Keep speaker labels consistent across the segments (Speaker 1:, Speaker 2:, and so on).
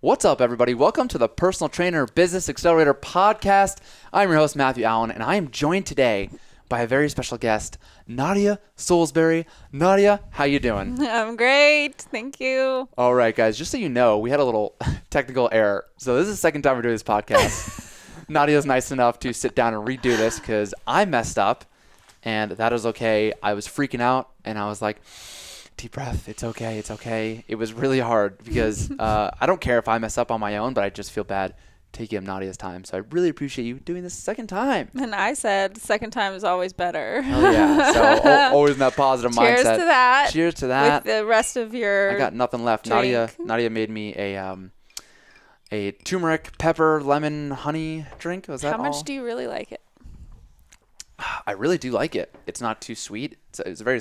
Speaker 1: What's up, everybody? Welcome to the Personal Trainer Business Accelerator podcast. I'm your host, Matthew Allen, and I am joined today by a very special guest, Nadia Soulsbury. Nadia, how you doing?
Speaker 2: I'm great. Thank you.
Speaker 1: All right, guys, just so you know, we had a little technical error. So this is the second time we're doing this podcast. Nadia's nice enough to sit down and redo this because I messed up, and that is okay. I was freaking out, and I was like, deep breath. It's okay. It's okay. It was really hard because I don't care if I mess up on my own, but I just feel bad taking up Nadia's time. So I really appreciate you doing this a second time.
Speaker 2: And I said second time is always better.
Speaker 1: Oh, yeah. So always in that positive mindset.
Speaker 2: Cheers to that.
Speaker 1: Cheers to that.
Speaker 2: With the rest of your
Speaker 1: I got nothing left.
Speaker 2: drink.
Speaker 1: Nadia made me a turmeric, pepper, lemon, honey drink. Was that
Speaker 2: How much
Speaker 1: all?
Speaker 2: do you really like it?
Speaker 1: I really do like it. It's not too sweet. It's very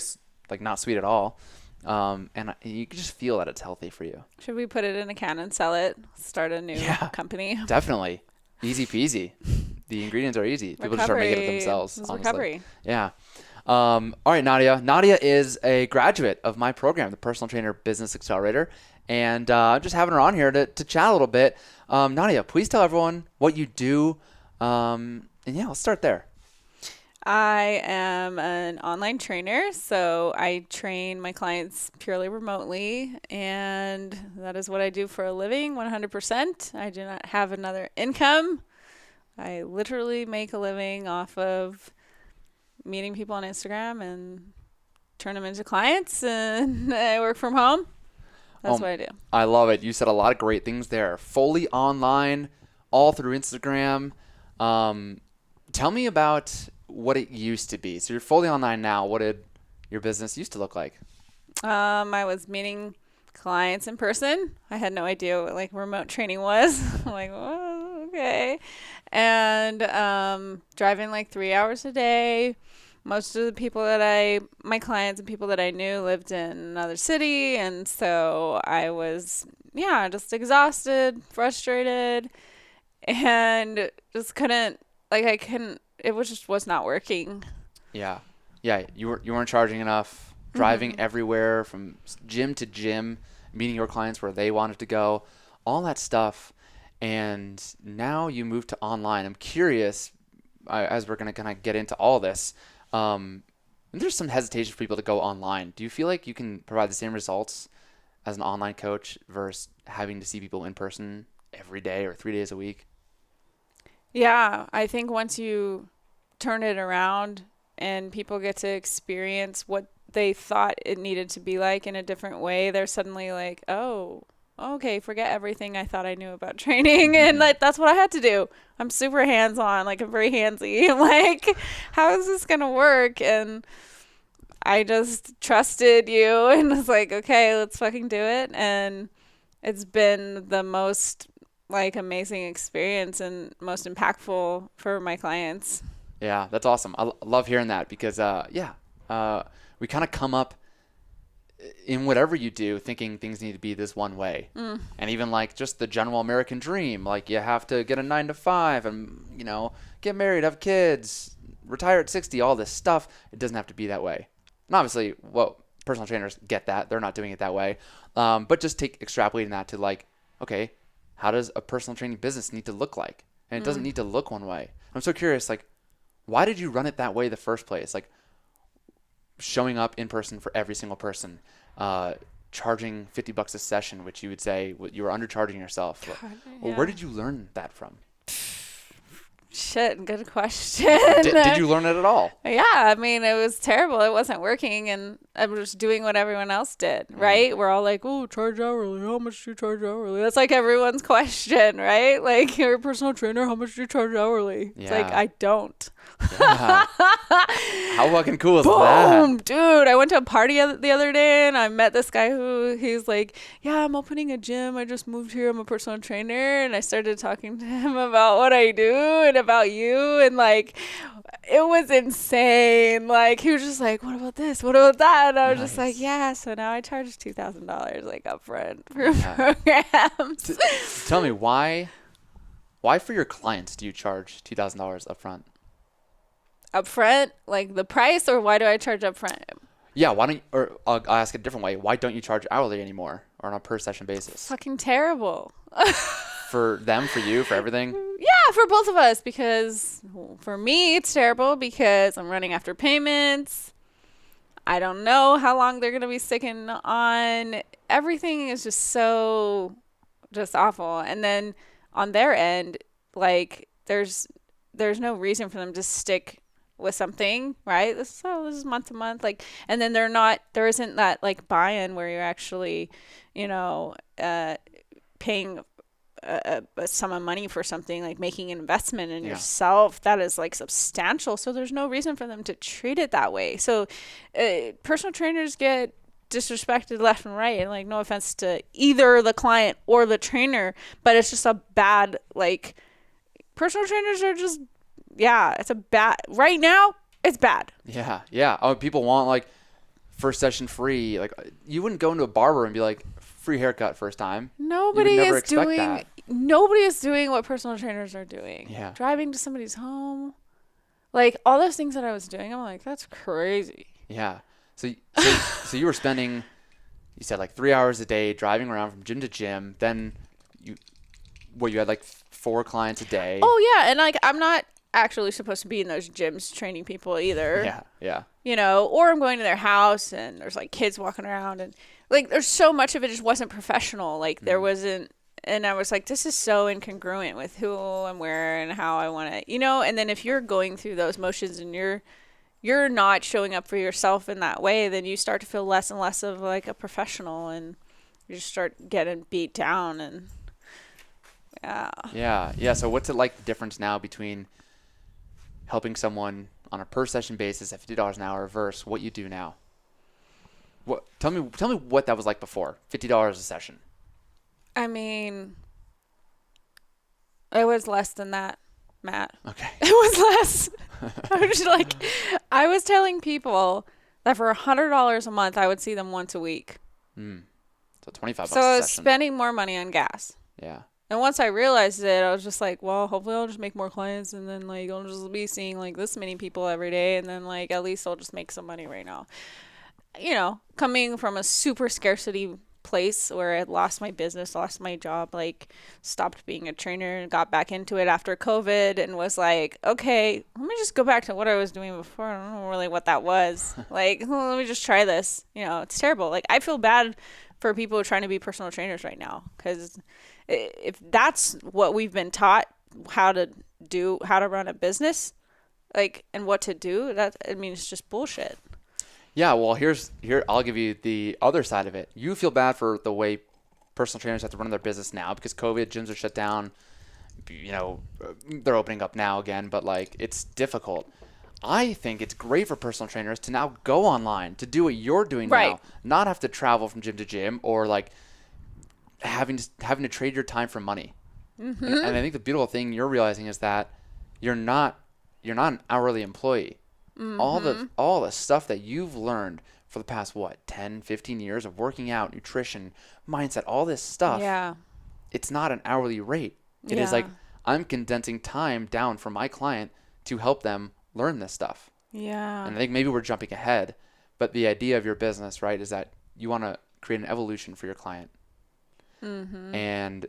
Speaker 1: not sweet at all. You can just feel that it's healthy for you.
Speaker 2: Should we put it in a can and sell it? Start a new company?
Speaker 1: Definitely. Easy peasy. The ingredients are easy. People just start making it themselves.
Speaker 2: This is
Speaker 1: honestly.
Speaker 2: recovery.
Speaker 1: Yeah. All right, Nadia. Nadia is a graduate of my program, the Personal Trainer Business Accelerator. And I'm just having her on here to chat a little bit. Nadia, please tell everyone what you do. And yeah, let's start there.
Speaker 2: I am an online trainer, so I train my clients purely remotely, and that is what I do for a living, 100%. I do not have another income. I literally make a living off of meeting people on Instagram and turn them into clients, and I work from home. That's what I do.
Speaker 1: I love it. You said a lot of great things there. Fully online, all through Instagram. Tell me about what it used to be. So you're fully online now. What did your business used to look like?
Speaker 2: I was meeting clients in person. I had no idea what remote training was. I'm like, oh, okay. And driving 3 hours a day. Most of the people my clients and people that I knew lived in another city. And so I was, just exhausted, frustrated, and just couldn't, it was not working.
Speaker 1: Yeah. You weren't charging enough, driving everywhere from gym to gym, meeting your clients where they wanted to go, all that stuff. And now you move to online. I'm curious, as we're going to kind of get into all this, there's some hesitation for people to go online. Do you feel like you can provide the same results as an online coach versus having to see people in person every day or 3 days a week?
Speaker 2: Yeah, I think once you turn it around and people get to experience what they thought it needed to be like in a different way, they're suddenly like, oh, okay, forget everything I thought I knew about training. And that's what I had to do. I'm super hands-on, I'm very handsy. I'm like, how is this going to work? And I just trusted you and was like, okay, let's fucking do it. And it's been the most amazing experience and most impactful for my clients.
Speaker 1: Yeah, that's awesome. I love hearing that because, we kind of come up in whatever you do thinking things need to be this one way. And even just the general American dream, you have to get a 9 to 5 and, get married, have kids, retire at 60, all this stuff. It doesn't have to be that way. And obviously, personal trainers get that. They're not doing it that way. But just extrapolating that to okay, how does a personal training business need to look like? And it doesn't need to look one way. I'm so curious, why did you run it that way in the first place? Showing up in person for every single person, charging $50 a session, which you would say you were undercharging yourself. Where did you learn that from?
Speaker 2: Shit, good question.
Speaker 1: Did you learn it at all?
Speaker 2: Yeah, it was terrible. It wasn't working, and I was just doing what everyone else did, right? We're all like, oh, charge hourly. How much do you charge hourly? That's everyone's question, right? You're a personal trainer. How much do you charge hourly? It's I don't.
Speaker 1: Yeah. How fucking cool is
Speaker 2: Boom,
Speaker 1: that?
Speaker 2: dude. I went to a party the other day and I met this guy he's like, yeah, I'm opening a gym. I just moved here. I'm a personal trainer. And I started talking to him about what I do and about you. And it was insane. He was just like, what about this? What about that? And I was just like, yeah. So now I charge $2,000 upfront for programs.
Speaker 1: Tell me why for your clients do you charge $2,000 upfront?
Speaker 2: Upfront, the price, or why do I charge upfront?
Speaker 1: Yeah, why don't you, or I'll ask it a different way. Why don't you charge hourly anymore or on a per session basis?
Speaker 2: Fucking terrible.
Speaker 1: For them, for you, for everything?
Speaker 2: Yeah, for both of us, because for me it's terrible because I'm running after payments. I don't know how long they're going to be sticking on. Everything is just so just awful. And then on their end, like there's no reason for them to stick with something, right? This is month to month, like, and then there isn't that like buy-in where you're actually, paying a sum of money for something, like making an investment in yourself that is like substantial. So there's no reason for them to treat it that way. So personal trainers get disrespected left and right, and like, no offense to either the client or the trainer, but it's just a bad, like, personal trainers are just, it's a bad, right now it's bad.
Speaker 1: Yeah. Oh, people want like first session free. Like, you wouldn't go into a barber and be like, free haircut first time.
Speaker 2: Nobody is doing what personal trainers are doing.
Speaker 1: Yeah.
Speaker 2: Driving to somebody's home. Like, all those things that I was doing, I'm like, that's crazy.
Speaker 1: Yeah. So you were spending, you said like 3 hours a day driving around from gym to gym. Then you had like 4 clients a day.
Speaker 2: Oh yeah. And like, I'm not actually supposed to be in those gyms training people either.
Speaker 1: Yeah.
Speaker 2: Or I'm going to their house and there's like kids walking around, and like there's so much of it just wasn't professional. Like there wasn't, and I was like, this is so incongruent with who and where and how I want to, and then if you're going through those motions and you're not showing up for yourself in that way, then you start to feel less and less of like a professional, and you just start getting beat down. And
Speaker 1: yeah. So what's it like, the difference now between helping someone on a per session basis at $50 an hour versus what you do now? Tell me what that was like before. $50 a session.
Speaker 2: I mean, it was less than that, Matt.
Speaker 1: Okay.
Speaker 2: It was less. I was telling people that for $100 a month, I would see them once a week.
Speaker 1: So $25 a session.
Speaker 2: So I was spending more money on gas.
Speaker 1: Yeah.
Speaker 2: And once I realized it, I was just like, well, hopefully I'll just make more clients, and then like I'll just be seeing like this many people every day, and then like at least I'll just make some money right now. Coming from a super scarcity place where I lost my business, lost my job, like stopped being a trainer and got back into it after COVID, and was like, okay, let me just go back to what I was doing before. I don't know really what that was. Like, let me just try this. It's terrible. Like, I feel bad for people trying to be personal trainers right now, because if that's what we've been taught, how to run a business, like, and what to do, it's just bullshit.
Speaker 1: Yeah, well, here I'll give you the other side of it. You feel bad for the way personal trainers have to run their business now because COVID, gyms are shut down. They're opening up now again, but like, it's difficult. I think it's great for personal trainers to now go online, to do what you're doing now, not have to travel from gym to gym, or like having to trade your time for money. Mm-hmm. And I think the beautiful thing you're realizing is that you're not an hourly employee. Mm-hmm. All the stuff that you've learned for the past 10, 15 years of working out, nutrition, mindset, all this stuff.
Speaker 2: Yeah.
Speaker 1: It's not an hourly rate. It is like, I'm condensing time down for my client to help them learn this stuff.
Speaker 2: Yeah.
Speaker 1: And I think maybe we're jumping ahead, but the idea of your business, right, is that you want to create an evolution for your client. Mm-hmm. And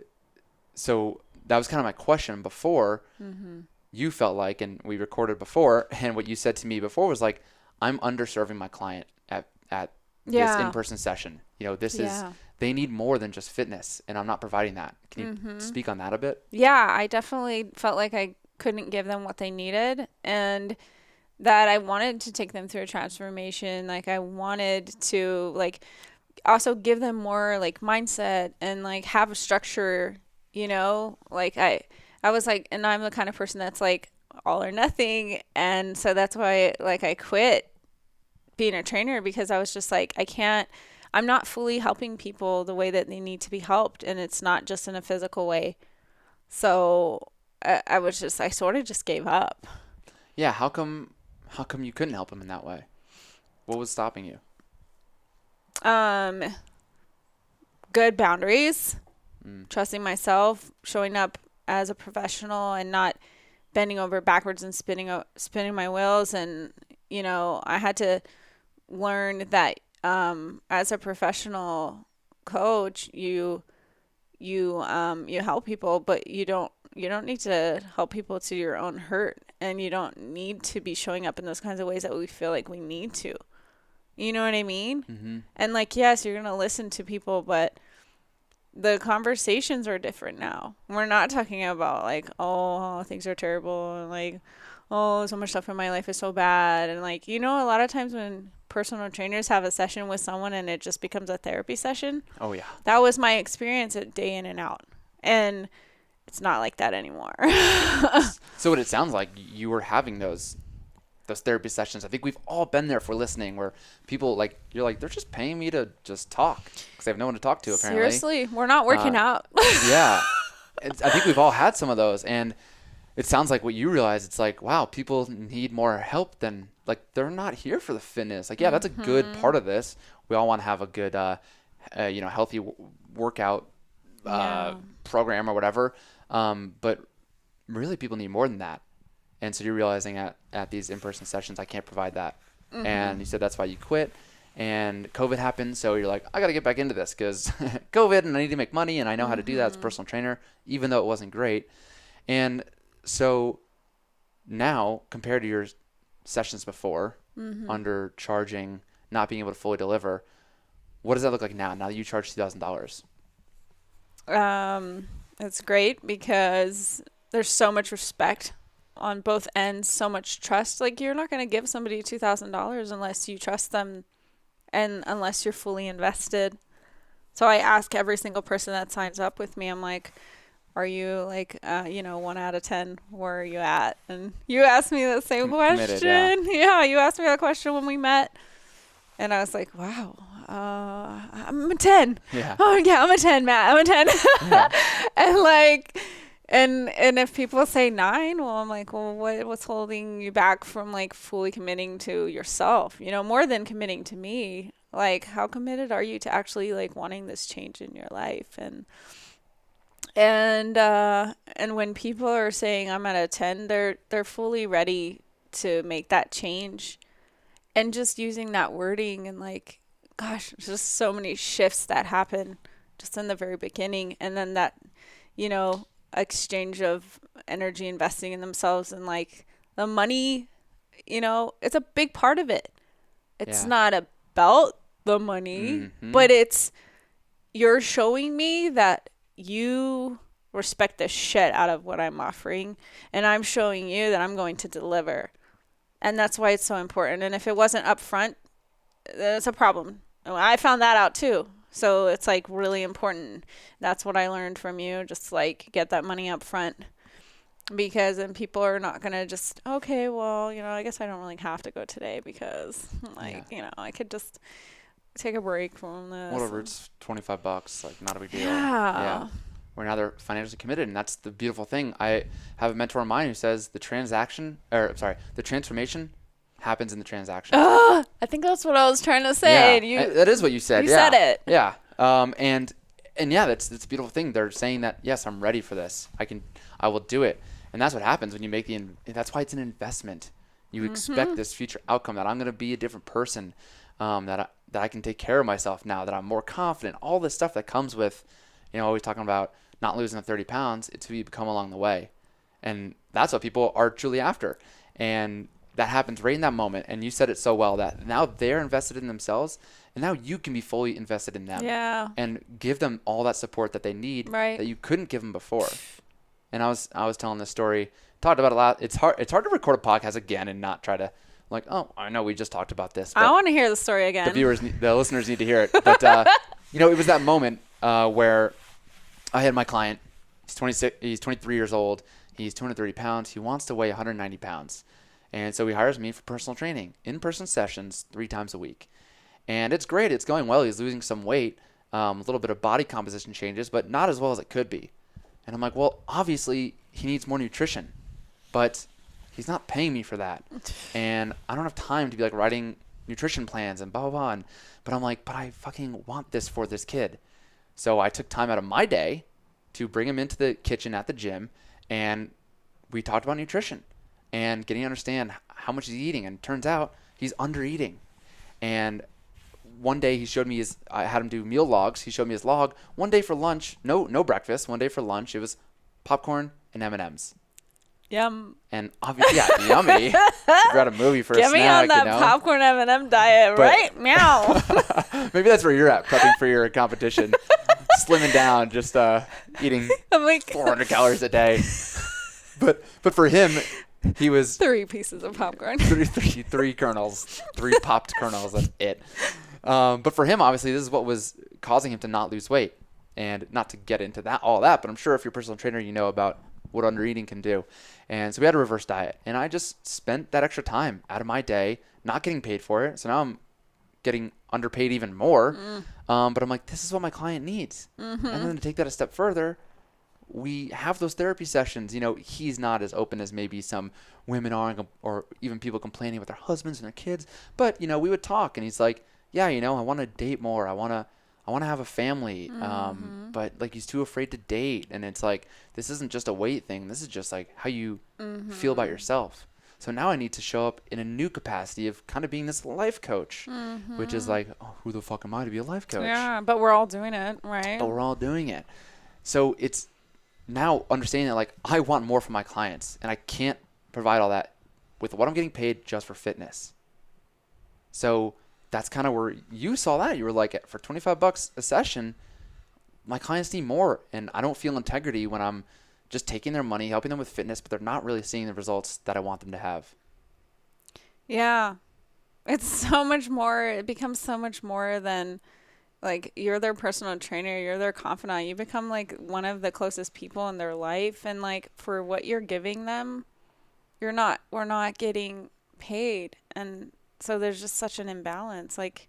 Speaker 1: so that was kind of my question before. Mm-hmm. You felt like, and we recorded before, and what you said to me before was like, I'm underserving my client at this in-person session. They need more than just fitness, and I'm not providing that. Can you speak on that a bit?
Speaker 2: Yeah, I definitely felt like I couldn't give them what they needed, and that I wanted to take them through a transformation. Like, I wanted to like also give them more like mindset and like have a structure, like I was like, and I'm the kind of person that's like all or nothing. And so that's why like I quit being a trainer, because I was just like, I'm not fully helping people the way that they need to be helped. And it's not just in a physical way. So I sort of just gave up.
Speaker 1: Yeah. How come you couldn't help them in that way? What was stopping you?
Speaker 2: Good boundaries, trusting myself, showing up as a professional and not bending over backwards and spinning my wheels. And, I had to learn that as a professional coach, you you help people, but you don't need to help people to your own hurt, and you don't need to be showing up in those kinds of ways that we feel like we need to. You know what I mean?
Speaker 1: Mm-hmm.
Speaker 2: And like, yes, you're going to listen to people, but the conversations are different now. We're not talking about like, oh, things are terrible, and like, oh, so much stuff in my life is so bad. And like, a lot of times when personal trainers have a session with someone and it just becomes a therapy session.
Speaker 1: Oh yeah.
Speaker 2: That was my experience at day in and out. And it's not like that anymore.
Speaker 1: So what it sounds like, you were having those therapy sessions. I think we've all been there, if we're listening, where people like, you're like, they're just paying me to just talk because they have no one to talk to, apparently.
Speaker 2: Seriously, we're not working out.
Speaker 1: Yeah. I think we've all had some of those. And it sounds like what you realize, it's like, wow, people need more help than, like, they're not here for the fitness. Like, yeah, that's a good part of this. We all want to have a good, healthy workout program or whatever. But really, people need more than that. And so you're realizing at these in-person sessions, I can't provide that. Mm-hmm. And you said that's why you quit. And COVID happened, so you're like, I got to get back into this because COVID, and I need to make money, and I know how to do that as a personal trainer, even though it wasn't great. And so now, compared to your sessions before, under charging, not being able to fully deliver, what does that look like now that you charge $2,000?
Speaker 2: It's great because there's so much respect on both ends, so much trust. Like, you're not going to give somebody $2,000 unless you trust them and unless you're fully invested. So I ask every single person that signs up with me, I'm like, are you like, 1 out of 10, where are you at? And you asked me the same question.
Speaker 1: Committed,
Speaker 2: yeah, you asked me that question when we met. And I was like, wow, I'm a 10.
Speaker 1: Yeah.
Speaker 2: Oh, yeah, I'm a 10, Matt. I'm a 10.
Speaker 1: Yeah.
Speaker 2: And like, and if people say 9, well, I'm like, well, what's holding you back from like fully committing to yourself? More than committing to me. Like, how committed are you to actually like wanting this change in your life? And when people are saying I'm at a 10, they're fully ready to make that change. And just using that wording, and like, gosh, just so many shifts that happen just in the very beginning. And then that, exchange of energy investing in themselves, and like the money, it's a big part of it. It's not about the money, but you're showing me that you respect the shit out of what I'm offering, and I'm showing you that I'm going to deliver. And that's why it's so important. And if it wasn't upfront, that's a problem. I found that out too. So it's like really important. That's what I learned from you. Just like get that money up front, because then people are not going to just, okay, well, I guess I don't really have to go today because I could just take a break from this.
Speaker 1: Whatever, it's $25, like not a big deal.
Speaker 2: Yeah.
Speaker 1: Where now they're financially committed, and that's the beautiful thing. I have a mentor of mine who says the transformation happens in the transaction.
Speaker 2: I think that's what I was trying to say.
Speaker 1: Yeah, that is what you said.
Speaker 2: You said it.
Speaker 1: Yeah. And yeah, that's a beautiful thing. They're saying that, yes, I'm ready for this. I will do it. And that's what happens when you make that's why it's an investment. You expect this future outcome, that I'm going to be a different person, that I can take care of myself now, that I'm more confident, all this stuff that comes with, always talking about not losing the 30 pounds, it's who you become along the way. And that's what people are truly after. And that happens right in that moment. And you said it so well that now they're invested in themselves, and now you can be fully invested in them.
Speaker 2: Yeah.
Speaker 1: And give them all that support that they need,
Speaker 2: right,
Speaker 1: that you couldn't give them before. And I was telling this story, talked about it a lot. It's hard to record a podcast again and not try to like, oh, I know we just talked about this.
Speaker 2: I want to hear the story again.
Speaker 1: The listeners need to hear it. But it was that moment where I had my client. He's 23 years old. He's 230 pounds. He wants to weigh 190 pounds. And so he hires me for personal training, in-person sessions 3 times a week. And it's great. It's going well. He's losing some weight, a little bit of body composition changes, but not as well as it could be. And I'm like, well, obviously he needs more nutrition, but he's not paying me for that. And I don't have time to be like writing nutrition plans and blah, blah, blah. But I'm like, but I fucking want this for this kid. So I took time out of my day to bring him into the kitchen at the gym, and we talked about nutrition and getting to understand how much he's eating. And it turns out he's under eating. And one day he showed me I had him do meal logs. He showed me his log. One day for lunch, no breakfast. One day for lunch, it was popcorn and M&Ms.
Speaker 2: Yum.
Speaker 1: And obviously, yeah, yummy. You're at a movie for a snack,
Speaker 2: Get me on that popcorn M&M diet, right? Meow.
Speaker 1: Maybe that's where you're at, prepping for your competition. Slimming down, just eating
Speaker 2: I'm like
Speaker 1: 400 calories a day. But for him, he was
Speaker 2: 3 pieces of popcorn.
Speaker 1: three kernels, 3 popped kernels. That's it. But for him, obviously, this is what was causing him to not lose weight. And not to get into all that, but I'm sure if you're a personal trainer, you know about what undereating can do. And so we had a reverse diet. And I just spent that extra time out of my day, not getting paid for it. So now I'm getting underpaid even more. But I'm like, this is what my client needs. And then to take that a step further, we have those therapy sessions. You know, he's not as open as maybe some women are, or even people complaining with their husbands and their kids. But, you know, we would talk, and he's like, yeah, you know, I want to date more. I want to have a family. But like, he's too afraid to date. And it's like, this isn't just a weight thing. This is just like how you feel about yourself. So now I need to show up in a new capacity of kind of being this life coach, which is like, oh, who the fuck am I to be a life coach?
Speaker 2: Yeah, but we're all doing it, right?
Speaker 1: But we're all doing it. So it's now understanding that, like, I want more from my clients, and I can't provide all that with what I'm getting paid just for fitness. So that's kind of where you saw that. You were like, for $25 a session, my clients need more, and I don't feel integrity when I'm just taking their money, helping them with fitness, but they're not really seeing the results that I want them to have.
Speaker 2: Yeah. It's so much more. It becomes so much more than, like, you're their personal trainer, you're their confidant. You become like one of the closest people in their life, and like, for what you're giving them, we're not getting paid. And so there's just such an imbalance, like,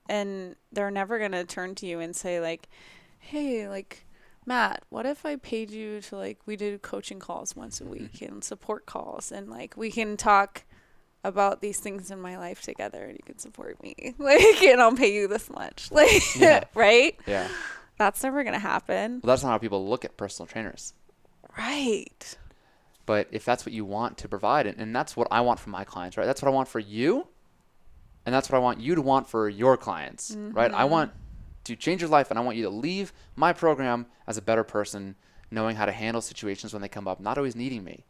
Speaker 2: and they're never going to turn to you and say, like, hey, like, Matt, what if I paid you to, like, we did coaching calls once a week and support calls, and like, we can talk about these things in my life together, and you can support me, like, and I'll pay you this much, like, right?
Speaker 1: Yeah.
Speaker 2: That's never going to happen.
Speaker 1: Well, that's not how people look at personal trainers.
Speaker 2: Right.
Speaker 1: But if that's what you want to provide, and that's what I want from my clients, right? That's what I want for you, and that's what I want you to want for your clients, right? I want to change your life, and I want you to leave my program as a better person, knowing how to handle situations when they come up, not always needing me.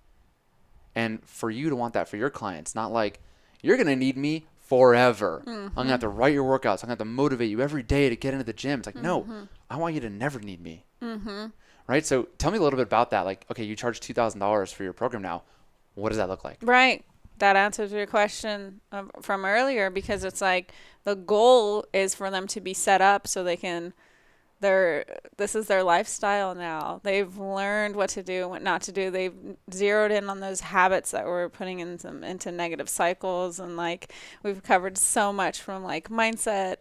Speaker 1: And for you to want that for your clients, not like, you're going to need me forever. I'm going to have to write your workouts. I'm going to have to motivate you every day to get into the gym. It's like, no, I want you to never need me. Right? So tell me a little bit about that. Like, okay, you charge $2,000 for your program now. What does that look like?
Speaker 2: Right. That answers your question from earlier, because it's like, the goal is for them to be set up so they can, this is their lifestyle now. They've learned what to do, what not to do. They've zeroed in on those habits that were putting into negative cycles. And like, we've covered so much from like mindset,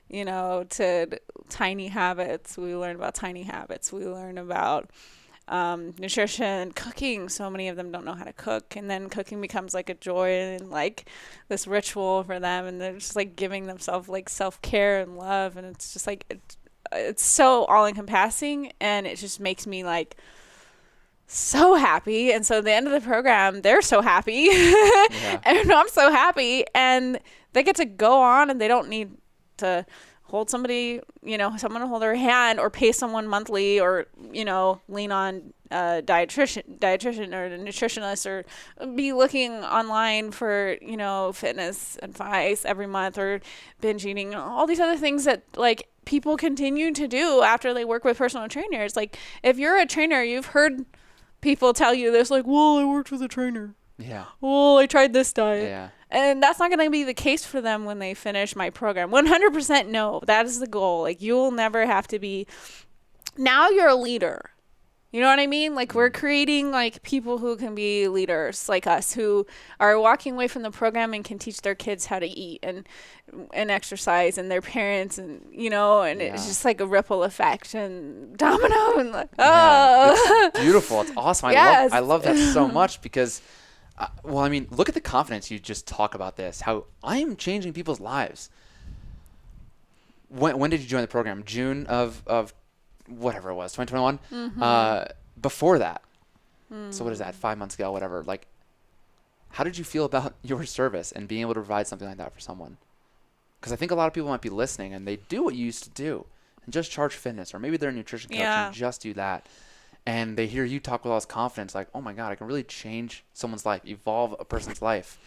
Speaker 2: you know, to tiny habits. We learned about tiny habits. We learned about nutrition, cooking. So many of them don't know how to cook, and then cooking becomes like a joy and like this ritual for them, and they're just like giving themselves like self-care and love, and it's just like it's so all-encompassing, and it just makes me like so happy. And so at the end of the program, they're so happy and I'm so happy, and they get to go on, and they don't need to hold somebody, you know, someone to hold their hand, or pay someone monthly, or, you know, lean on a dietitian or a nutritionist, or be looking online for, you know, fitness advice every month, or binge eating, all these other things that like people continue to do after they work with personal trainers. Like, if you're a trainer, you've heard people tell you this, like, well, I worked with a trainer.
Speaker 1: Yeah.
Speaker 2: Well, I tried this diet.
Speaker 1: Yeah.
Speaker 2: And that's not going to be the case for them when they finish my program. 100% no. That is the goal. Like, you'll never have to be. Now you're a leader. You know what I mean? Like, we're creating like people who can be leaders like us, who are walking away from the program and can teach their kids how to eat and exercise, and their parents, and, you know, and it's just like a ripple effect and domino, and like, oh.
Speaker 1: It's beautiful. It's awesome.
Speaker 2: Yes.
Speaker 1: I love that so much, because well, I mean, look at the confidence you just talk about this, how I am changing people's lives. When did you join the program? June of whatever it was, 2021? Before that. So what is that, 5 months ago, whatever. Like, how did you feel about your service and being able to provide something like that for someone? because I think a lot of people might be listening and they do what you used to do and just charge fitness, or maybe they're a nutrition coach and just do that. And they hear you talk with all this confidence, like, oh my God, I can really change someone's life, evolve a person's life.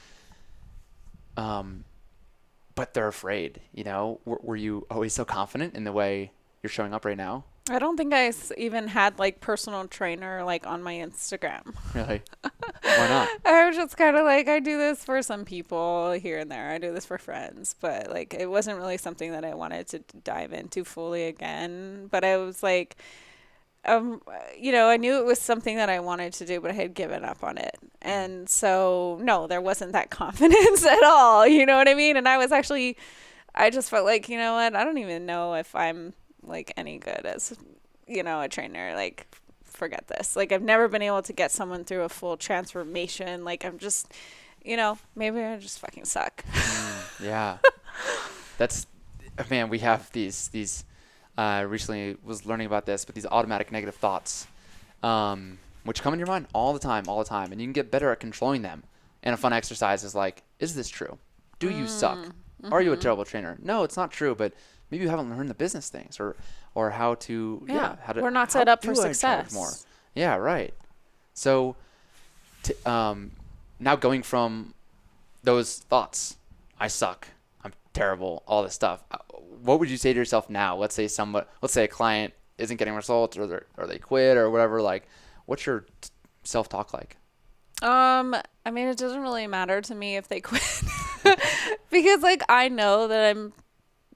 Speaker 1: But they're afraid, you know? Were you always so confident in the way you're showing up right now?
Speaker 2: I don't think I even had like personal trainer like on my Instagram.
Speaker 1: Really? Why not?
Speaker 2: I was just kind of like, I do this for some people here and there. I do this for friends, but like it wasn't really something that I wanted to dive into fully again. But I was like, you know, I knew it was something that I wanted to do, but I had given up on it. And so, no, there wasn't that confidence at all. You know what I mean? And I just felt like, you know what? I don't even know if I'm like any good as, you know, a trainer. Like, forget this. Like, I've never been able to get someone through a full transformation. Like, I'm just, you know, maybe I just fucking suck.
Speaker 1: Yeah. Man, we have these recently was learning about this, but these automatic negative thoughts, which come in your mind all the time, and you can get better at controlling them. And a fun exercise is like, is this true? Do you suck? Mm-hmm. Are you a terrible trainer? No, it's not true, but maybe you haven't learned the business things or how to, how to,
Speaker 2: we're not set up for success.
Speaker 1: More. Yeah, right. So, now going from those thoughts, I suck, I'm terrible, all this stuff. What would you say to yourself now? Let's say a client isn't getting results, or they quit or whatever. Like, what's your self-talk like?
Speaker 2: I mean, it doesn't really matter to me if they quit because like I know that I'm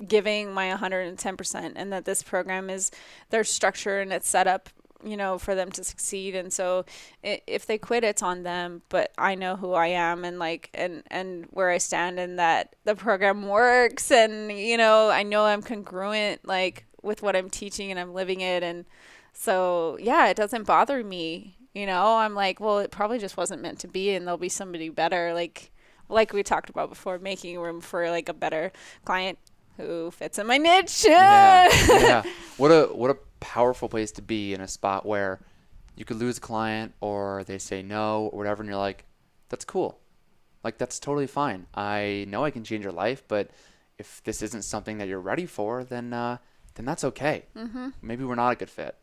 Speaker 2: giving my 110% and that this program is their structure and it's set up, you know, for them to succeed. And so if they quit, it's on them, but I know who I am and like, and where I stand, and that the program works. And, you know I'm congruent, like with what I'm teaching, and I'm living it. And so, yeah, it doesn't bother me. You know, I'm like, well, it probably just wasn't meant to be, and there'll be somebody better. Like we talked about before, making room for like a better client who fits in my niche.
Speaker 1: Yeah. What a powerful place to be, in a spot where you could lose a client or they say no or whatever, and you're like, that's cool. Like, that's totally fine. I know I can change your life, but if this isn't something that you're ready for, then that's okay. Mm-hmm. Maybe we're not a good fit.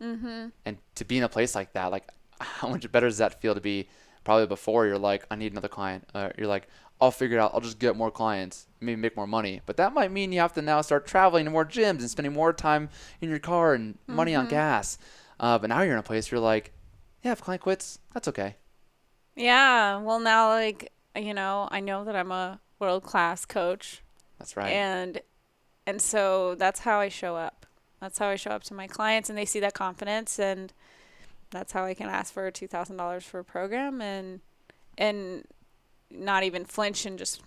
Speaker 1: Mm-hmm. And to be in a place like that, like, how much better does that feel to be? Probably before you're like, I need another client. You're like, I'll figure it out. I'll just get more clients, maybe make more money. But that might mean you have to now start traveling to more gyms and spending more time in your car and money on gas. But now you're in a place where you're like, yeah, if a client quits, that's okay.
Speaker 2: Yeah. Well, now, like, you know, I know that I'm a world-class coach.
Speaker 1: That's right.
Speaker 2: And so that's how I show up. That's how I show up to my clients, and they see that confidence, and that's how I can ask for $2,000 for a program and not even flinch and just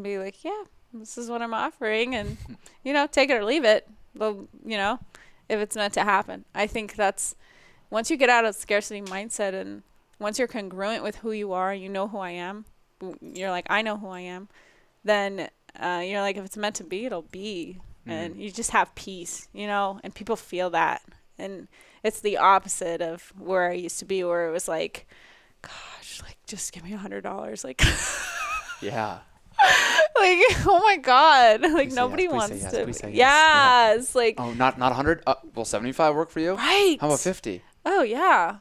Speaker 2: be like, yeah, this is what I'm offering, and, you know, take it or leave it. Well, you know, if it's meant to happen. I think that's, once you get out of scarcity mindset and once you're congruent with who you are, you know who I am, you're like, I know who I am, then you're like, if it's meant to be, it'll be. And you just have peace, you know, and people feel that. And it's the opposite of where I used to be, where it was like, gosh, like, just give me $100. Like,
Speaker 1: yeah.
Speaker 2: Like, oh my God. Like,
Speaker 1: Please
Speaker 2: nobody
Speaker 1: yes,
Speaker 2: wants
Speaker 1: yes,
Speaker 2: to.
Speaker 1: yes.
Speaker 2: Yes. Like,
Speaker 1: oh, not 100? Will 75 work for you?
Speaker 2: Right.
Speaker 1: How about 50?
Speaker 2: Oh, yeah.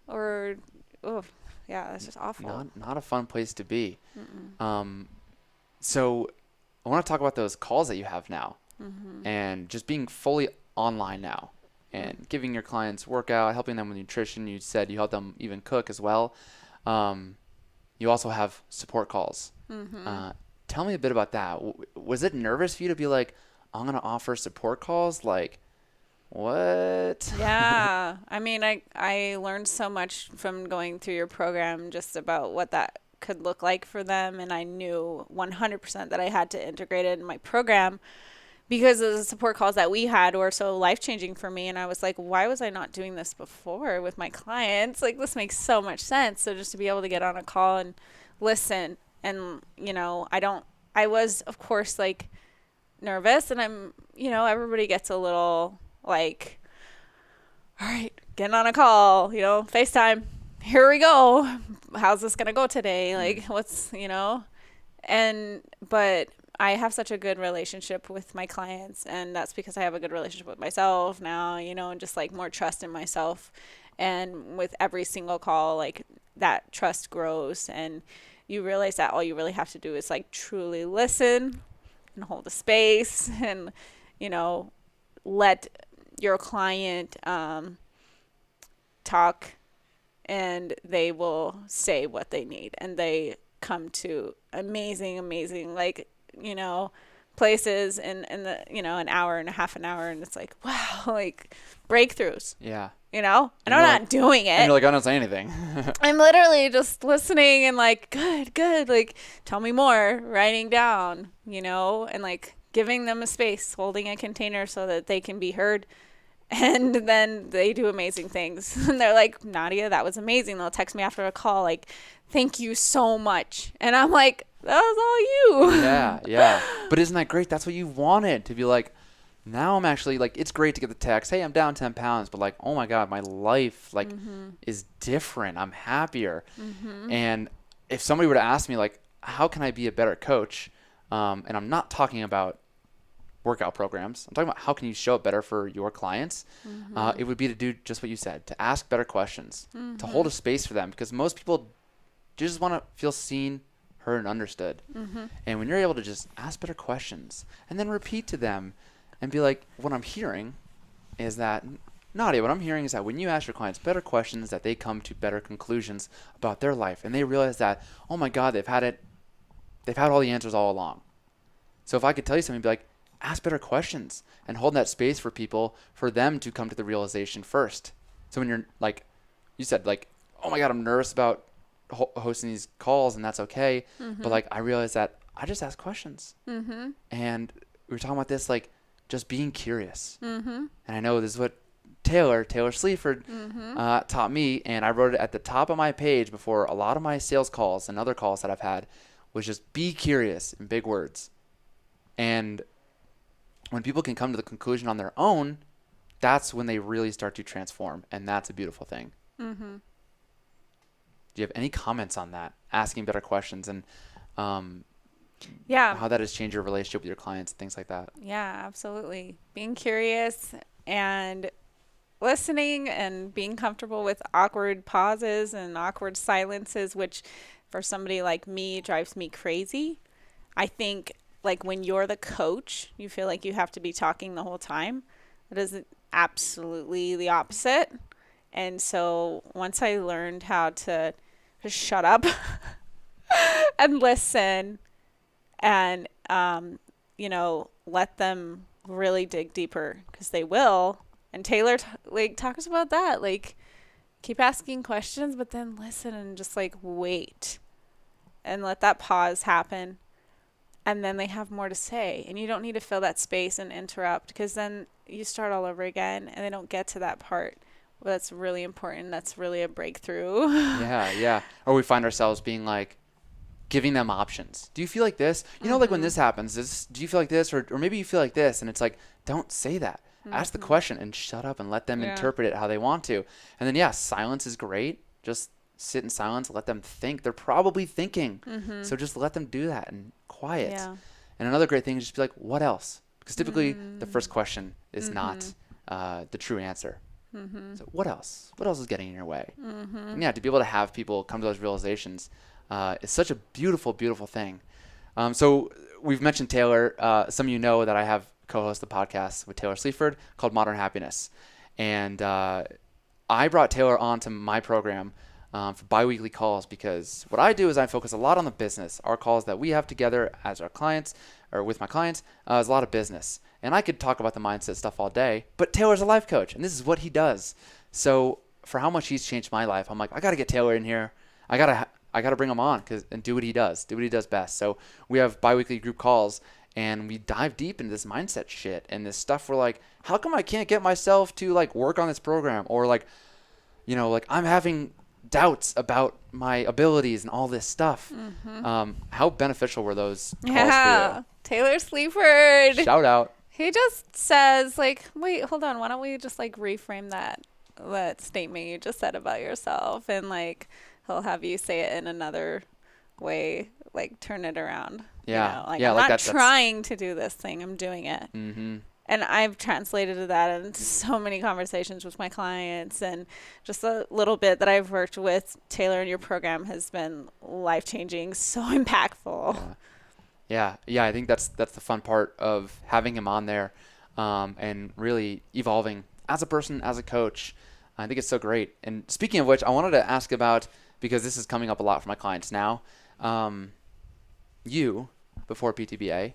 Speaker 2: Or, oh, yeah, that's just awful.
Speaker 1: Not a fun place to be. So I want to talk about those calls that you have now, and just being fully online now, and giving your clients workout, helping them with nutrition. You said you help them even cook as well. You also have support calls. Tell me a bit about that. Was it nervous for you to be like, I'm going to offer support calls? Like, what?
Speaker 2: Yeah. I mean, I learned so much from going through your program just about what that could look like for them. And I knew 100% that I had to integrate it in my program because the support calls that we had were so life-changing for me. And I was like, why was I not doing this before with my clients? Like, this makes so much sense. So just to be able to get on a call and listen, and, you know, I was, of course, like, nervous, and I'm, you know, everybody gets a little like, all right, getting on a call, you know, FaceTime, here we go. How's this going to go today? Like, what's, you know, but I have such a good relationship with my clients, and that's because I have a good relationship with myself now, and just like more trust in myself. And with every single call, like that trust grows, and you realize that all you really have to do is like truly listen and hold a space and, let your client talk, and they will say what they need, and they come to amazing, like, places in the, an hour and a half an hour. And it's like, wow, like breakthroughs,
Speaker 1: Yeah.
Speaker 2: and I'm not doing it.
Speaker 1: And you're like, I don't say anything.
Speaker 2: I'm literally just listening and like, good. Like, tell me more, writing down, and like giving them a space, holding a container so that they can be heard. And then they do amazing things. And they're like, Nadia, that was amazing. They'll text me after a call, like, thank you so much. And I'm like, that was all you.
Speaker 1: Yeah. But isn't that great? That's what you wanted, to be like, now I'm actually like, it's great to get the text, hey, I'm down 10 pounds, but like, oh my God, my life like is different. I'm happier. And if somebody were to ask me like, how can I be a better coach? And I'm not talking about workout programs. I'm talking about how can you show up better for your clients. It would be to do just what you said, to ask better questions, to hold a space for them, because most people just want to feel seen, heard, and understood. And when you're able to just ask better questions and then repeat to them and be like, what I'm hearing is that, Nadia, what I'm hearing is that when you ask your clients better questions, that they come to better conclusions about their life, and they realize that, oh my God, they've had all the answers all along. So if I could tell you something, be like, ask better questions and hold that space for people, for them to come to the realization first. So when you're like, you said like, oh my God, I'm nervous about hosting these calls, and that's okay. But like, I realized that I just ask questions. And we were talking about this, like just being curious. And I know this is what Taylor Sleaford taught me. And I wrote it at the top of my page before a lot of my sales calls and other calls that I've had, was just be curious, in big words. And when people can come to the conclusion on their own, that's when they really start to transform. And that's a beautiful thing. Do you have any comments on that? Asking better questions and how that has changed your relationship with your clients and things like that?
Speaker 2: Yeah, absolutely. Being curious and listening and being comfortable with awkward pauses and awkward silences, which for somebody like me drives me crazy. I think like when you're the coach, you feel like you have to be talking the whole time. It is absolutely the opposite. And so once I learned how to just shut up and listen and, let them really dig deeper, because they will. And Taylor talks about that, like keep asking questions, but then listen and just like wait and let that pause happen. And then they have more to say, and you don't need to fill that space and interrupt, because then you start all over again and they don't get to that part. Well, that's really important. That's really a breakthrough.
Speaker 1: Yeah. Or we find ourselves being like, giving them options. Do you feel like this? Like when this happens, do you feel like this? Or maybe you feel like this. And it's like, don't say that. Ask the question and shut up and let them interpret it how they want to. And then, silence is great. Just sit in silence, let them think. They're probably thinking. So just let them do that and quiet.
Speaker 2: Yeah.
Speaker 1: And another great thing is just be like, what else? Because typically the first question is not the true answer. So what else? What else is getting in your way? And to be able to have people come to those realizations is such a beautiful, beautiful thing. So we've mentioned Taylor. Some of you know that I have co-host the podcast with Taylor Sleaford called Modern Happiness. And I brought Taylor onto my program for biweekly calls, because what I do is I focus a lot on the business. Our calls that we have together as our clients or with my clients is a lot of business. And I could talk about the mindset stuff all day, but Taylor's a life coach and this is what he does. So for how much he's changed my life, I'm like, I got to get Taylor in here. I got to bring him on and do what he does best. So we have biweekly group calls and we dive deep into this mindset shit and this stuff. We're like, how come I can't get myself to like work on this program? Or like, like I'm having doubts about my abilities and all this stuff. How beneficial were those calls for you?
Speaker 2: Taylor Sleaford.
Speaker 1: Shout out.
Speaker 2: He just says like, wait, hold on. Why don't we just like reframe that statement you just said about yourself? And like, he'll have you say it in another way like turn it around.
Speaker 1: Yeah.
Speaker 2: You know? Like
Speaker 1: Yeah,
Speaker 2: I'm
Speaker 1: like
Speaker 2: not
Speaker 1: that's
Speaker 2: trying to do this thing. I'm doing it.
Speaker 1: mm-hmm.
Speaker 2: And I've translated that into so many conversations with my clients, and just a little bit that I've worked with Taylor in your program has been life-changing, so impactful.
Speaker 1: Yeah. I think that's the fun part of having him on there, and really evolving as a person, as a coach. I think it's so great. And speaking of which, I wanted to ask about, because this is coming up a lot for my clients now. You, before PTBA,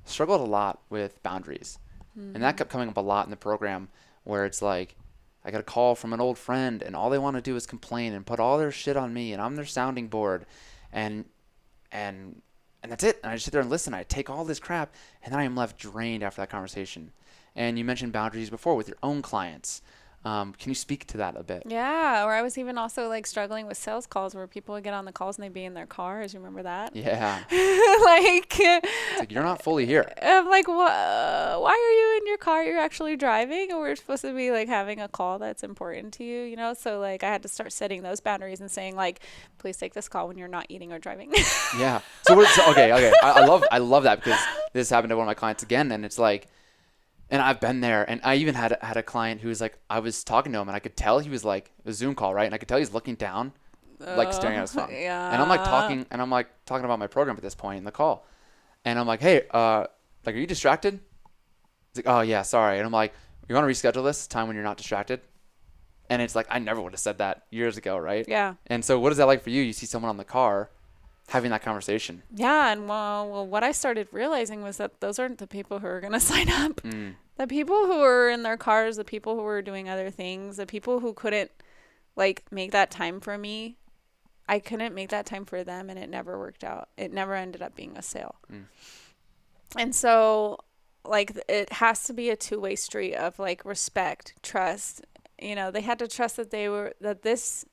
Speaker 1: struggled a lot with boundaries. And that kept coming up a lot in the program, where it's like, I got a call from an old friend and all they want to do is complain and put all their shit on me, and I'm their sounding board, and that's it. And I just sit there and listen. I take all this crap, and then I am left drained after that conversation. And you mentioned boundaries before with your own clients. Can you speak to that a bit?
Speaker 2: Yeah, or I was even also like struggling with sales calls where people would get on the calls and they'd be in their cars. You remember that?
Speaker 1: Yeah.
Speaker 2: It's
Speaker 1: like, you're not fully here.
Speaker 2: I'm like, why are you in your car? You're actually driving, and we're supposed to be like having a call that's important to you, you know? So like I had to start setting those boundaries and saying like, please take this call when you're not eating or driving.
Speaker 1: Yeah. Okay. I love that, because this happened to one of my clients again, and it's like, and I've been there, and I even had a client who was like, I was talking to him, and I could tell he was like, a Zoom call, right? And I could tell he's looking down, like staring at his phone.
Speaker 2: Yeah.
Speaker 1: And I'm like talking about my program at this point in the call. And I'm like, hey, like, are you distracted? He's like, oh yeah, sorry. And I'm like, you want to reschedule this time when you're not distracted? And it's like, I never would have said that years ago, right?
Speaker 2: Yeah.
Speaker 1: And so what is that like for you? You see someone on the car having that conversation.
Speaker 2: Yeah, and well, what I started realizing was that those aren't the people who are going to sign up. The people who were in their cars, the people who were doing other things, the people who couldn't like make that time for me, I couldn't make that time for them, and it never worked out. It never ended up being a sale. And so like it has to be a two-way street of like respect, trust. You know, they had to trust that that this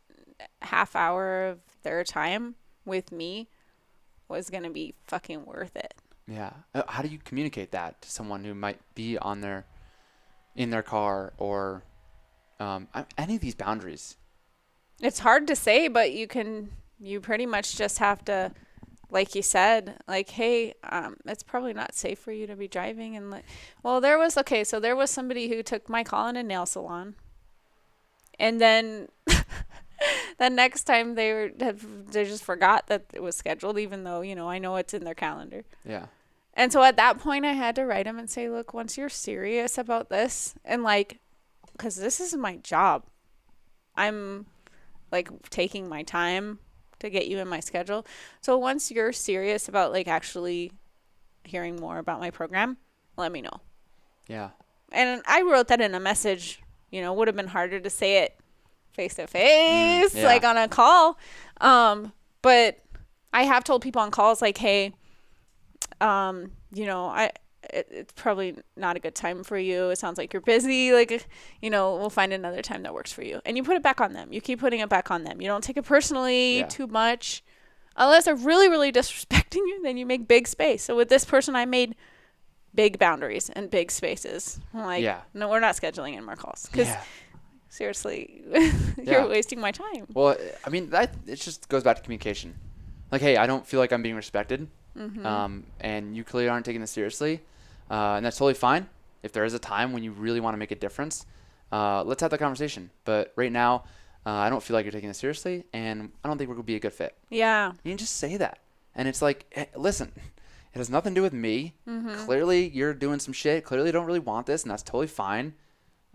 Speaker 2: half hour of their time with me was going to be fucking worth it.
Speaker 1: Yeah. How do you communicate that to someone who might be in their car, or any of these boundaries?
Speaker 2: It's hard to say, but you pretty much just have to, like you said, like, hey, it's probably not safe for you to be driving. And there was somebody who took my call in a nail salon, and then the next time they just forgot that it was scheduled, even though, you know, I know it's in their calendar.
Speaker 1: Yeah.
Speaker 2: And so at that point I had to write them and say, look, once you're serious about this, and like, because this is my job, I'm like taking my time to get you in my schedule. So once you're serious about like actually hearing more about my program, let me know.
Speaker 1: Yeah.
Speaker 2: And I wrote that in a message. You know, would have been harder to say it face to face, like on a call. But I have told people on calls like, hey, you know, it's probably not a good time for you. It sounds like you're busy. Like, you know, we'll find another time that works for you. And you put it back on them. You keep putting it back on them. You don't take it personally too much. Unless they're really, really disrespecting you, then you make big space. So with this person, I made big boundaries and big spaces. I'm like, no, we're not scheduling any more calls. Because seriously, you're wasting my time.
Speaker 1: Well, I mean, it just goes back to communication. Like, hey, I don't feel like I'm being respected. And you clearly aren't taking this seriously. And that's totally fine. If there is a time when you really want to make a difference, let's have that conversation. But right now, I don't feel like you're taking this seriously, and I don't think we're going to be a good fit. Yeah. You can just say that. And it's like, hey, listen, it has nothing to do with me. Clearly, you're doing some shit. Clearly, you don't really want this, and that's totally fine.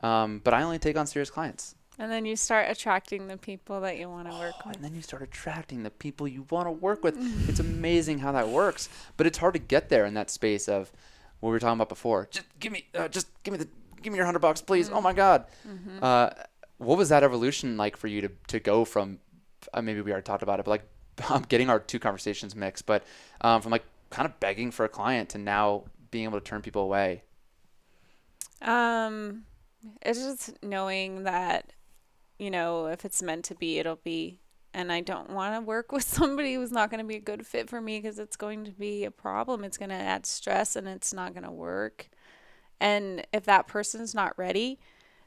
Speaker 1: But I only take on serious clients.
Speaker 2: And then you start attracting the people that you want to work with.
Speaker 1: And then you start attracting the people you want to work with. It's amazing how that works. But it's hard to get there in that space of what we were talking about before. Just give me your $100, please. Oh my God. What was that evolution like for you to go from, maybe we already talked about it, but like I'm getting our two conversations mixed, but from like kind of begging for a client to now being able to turn people away?
Speaker 2: It's just knowing that, you know, if it's meant to be, it'll be. And I don't want to work with somebody who's not going to be a good fit for me, because it's going to be a problem. It's going to add stress, and it's not going to work. And if that person's not ready,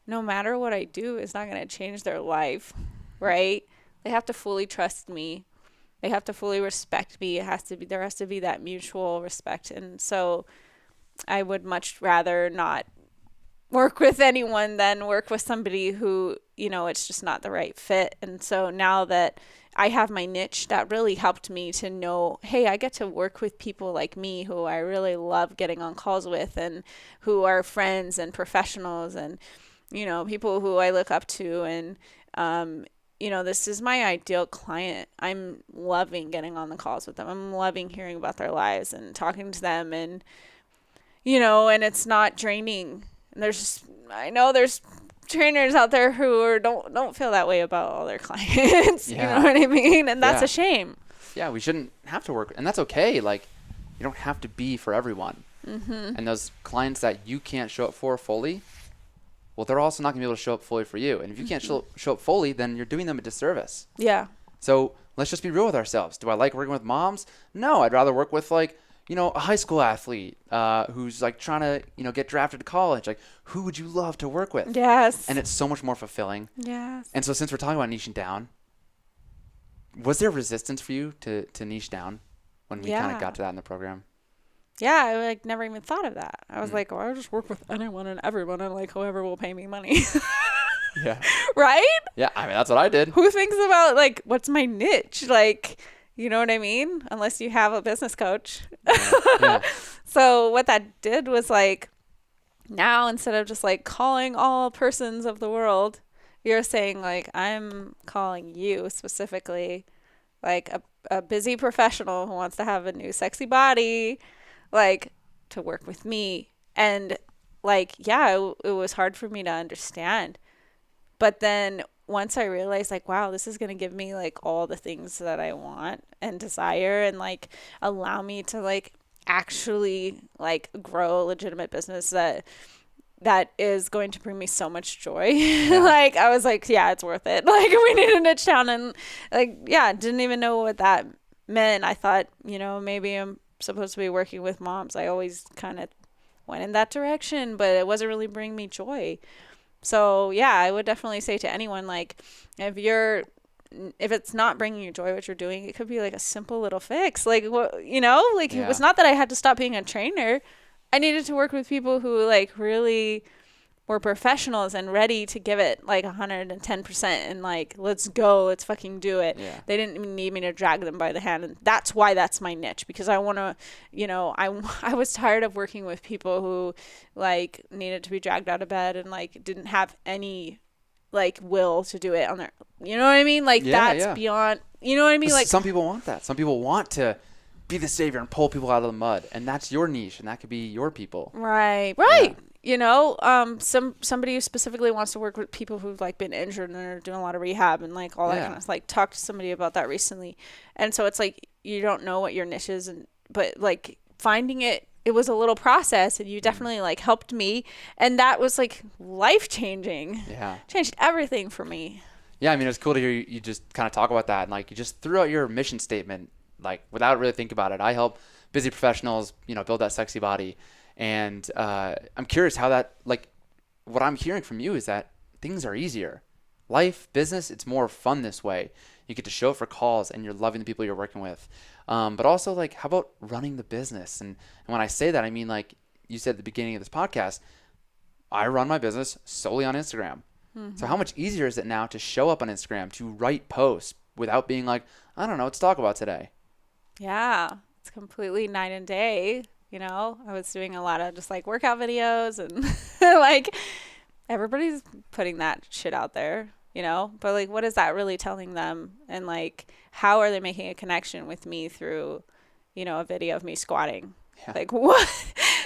Speaker 2: no matter what I do, it's not going to change their life, right? They have to fully trust me. They have to fully respect me. There has to be that mutual respect. And so I would much rather not work with anyone than work with somebody who, it's just not the right fit. And so now that I have my niche, that really helped me to know, hey, I get to work with people like me who I really love getting on calls with, and who are friends and professionals, and, people who I look up to. And, this is my ideal client. I'm loving getting on the calls with them. I'm loving hearing about their lives and talking to them, and, and it's not draining. And I know there's trainers out there who don't feel that way about all their clients. You know what I mean? And that's a shame.
Speaker 1: Yeah, we shouldn't have to work, and that's okay. Like, you don't have to be for everyone. Mm-hmm. And those clients that you can't show up for fully, well, they're also not going to be able to show up fully for you. And if you can't show up fully, then you're doing them a disservice.
Speaker 2: Yeah.
Speaker 1: So let's just be real with ourselves. Do I like working with moms? No, I'd rather work with a high school athlete who's trying to, get drafted to college. Like, who would you love to work with?
Speaker 2: Yes.
Speaker 1: And it's so much more fulfilling.
Speaker 2: Yes.
Speaker 1: And so since we're talking about niching down, was there resistance for you to niche down when we kind of got to that in the program?
Speaker 2: Yeah, I never even thought of that. I was like, well, I'll just work with anyone and everyone, and whoever will pay me money.
Speaker 1: Yeah.
Speaker 2: Right?
Speaker 1: Yeah, I mean, that's what I did.
Speaker 2: Who thinks about what's my niche? You know what I mean? Unless you have a business coach.
Speaker 1: Yeah.
Speaker 2: So what that did was now instead of just calling all persons of the world, you're saying I'm calling you specifically, a busy professional who wants to have a new sexy body, to work with me. And it was hard for me to understand. But then once I realized wow, this is going to give me all the things that I want and desire, and allow me to actually grow a legitimate business that is going to bring me so much joy. Yeah. I was yeah, it's worth it. We need a niche down, and didn't even know what that meant. I thought, maybe I'm supposed to be working with moms. I always kind of went in that direction, but it wasn't really bringing me joy. So yeah, I would definitely say to anyone, if it's not bringing you joy what you're doing, it could be a simple little fix. It was not that I had to stop being a trainer. I needed to work with people who really were professionals and ready to give it 110% and let's go, let's fucking do it.
Speaker 1: Yeah.
Speaker 2: They didn't even need me to drag them by the hand, and that's why that's my niche, because I want to, I was tired of working with people who needed to be dragged out of bed and didn't have any will to do it on their, you know what I mean? That's beyond, you know what I mean?
Speaker 1: Some people want that. Some people want to be the savior and pull people out of the mud, and that's your niche, and that could be your people.
Speaker 2: Right. Somebody who specifically wants to work with people who've been injured and are doing a lot of rehab and all that kind of talked to somebody about that recently. And so it's you don't know what your niche is, but finding it was a little process, and you definitely helped me, and that was life changing.
Speaker 1: Yeah.
Speaker 2: Changed everything for me.
Speaker 1: Yeah, I mean, it's cool to hear you just kind of talk about that, and you just threw out your mission statement without really thinking about it. I help busy professionals, build that sexy body. And I'm curious how that, what I'm hearing from you is that things are easier. Life, business, it's more fun this way. You get to show up for calls, and you're loving the people you're working with. But also, how about running the business? And when I say that, I mean, you said at the beginning of this podcast, I run my business solely on Instagram. Mm-hmm. So how much easier is it now to show up on Instagram, to write posts without being I don't know, let's talk about today?
Speaker 2: Yeah, it's completely night and day. I was doing a lot of just workout videos, and everybody's putting that shit out there, but what is that really telling them? And how are they making a connection with me through, a video of me squatting? Yeah. What?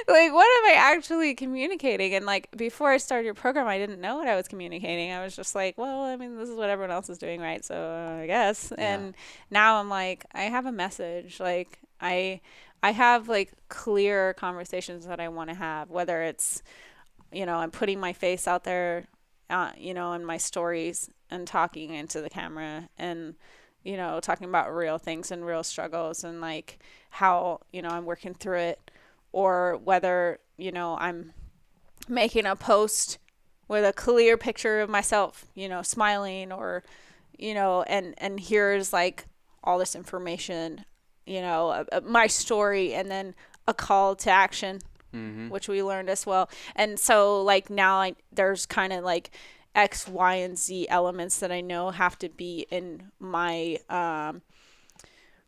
Speaker 2: What am I actually communicating? And before I started your program, I didn't know what I was communicating. I was just well, I mean, this is what everyone else is doing, right? So I guess. Yeah. And now I'm I have a message. I have clear conversations that I want to have, whether it's, I'm putting my face out there, in my stories and talking into the camera and, talking about real things and real struggles and how, I'm working through it, or whether, I'm making a post with a clear picture of myself, smiling, or, and here's all this information, my story, and then a call to action, which we learned as well. And so like now there's kind of like X, Y, and Z elements that I know have to be in my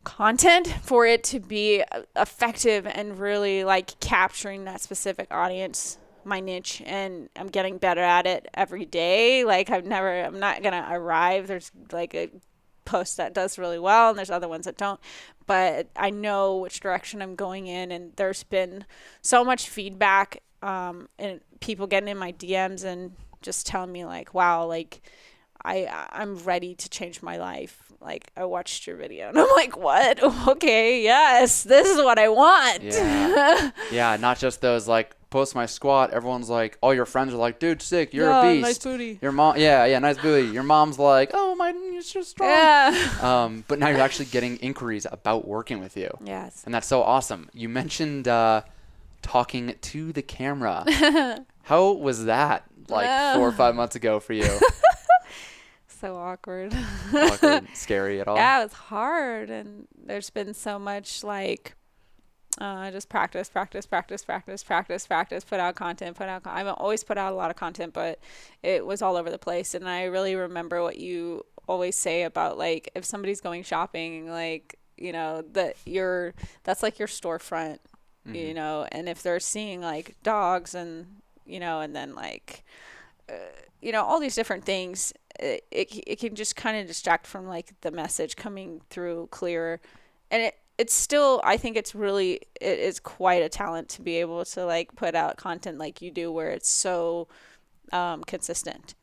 Speaker 2: content for it to be effective and really like capturing that specific audience, my niche. And I'm getting better at it every day. Like I'm not gonna arrive. There's like a post that does really well and there's other ones that don't, but I know which direction I'm going in. And there's been so much feedback and people getting in my DMs and just telling me like, wow, like I'm ready to change my life. Like I watched your video and I'm like, what? Okay, yes, this is what I want.
Speaker 1: Yeah. Yeah, not just those like post my squat. Everyone's like, all your friends are like, dude, sick, you're a beast.
Speaker 2: Nice booty.
Speaker 1: Your mom, yeah, nice booty. Your mom's like, oh my, you're so strong.
Speaker 2: Yeah.
Speaker 1: But now you're actually getting inquiries about working with you.
Speaker 2: Yes.
Speaker 1: And that's so awesome. You mentioned talking to the camera. How was that like 4 or 5 months ago for you?
Speaker 2: So awkward.
Speaker 1: Awkward, scary at all?
Speaker 2: Yeah, it was hard. And there's been so much like just practice, put out content. I've always put out a lot of content, but it was all over the place. And I really remember what you always say about like if somebody's going shopping, like, that's like your storefront, and if they're seeing like dogs and, and then like, all these different things, it can just kind of distract from like the message coming through clearer. And it's still, I think it is quite a talent to be able to like put out content like you do, where it's so consistent.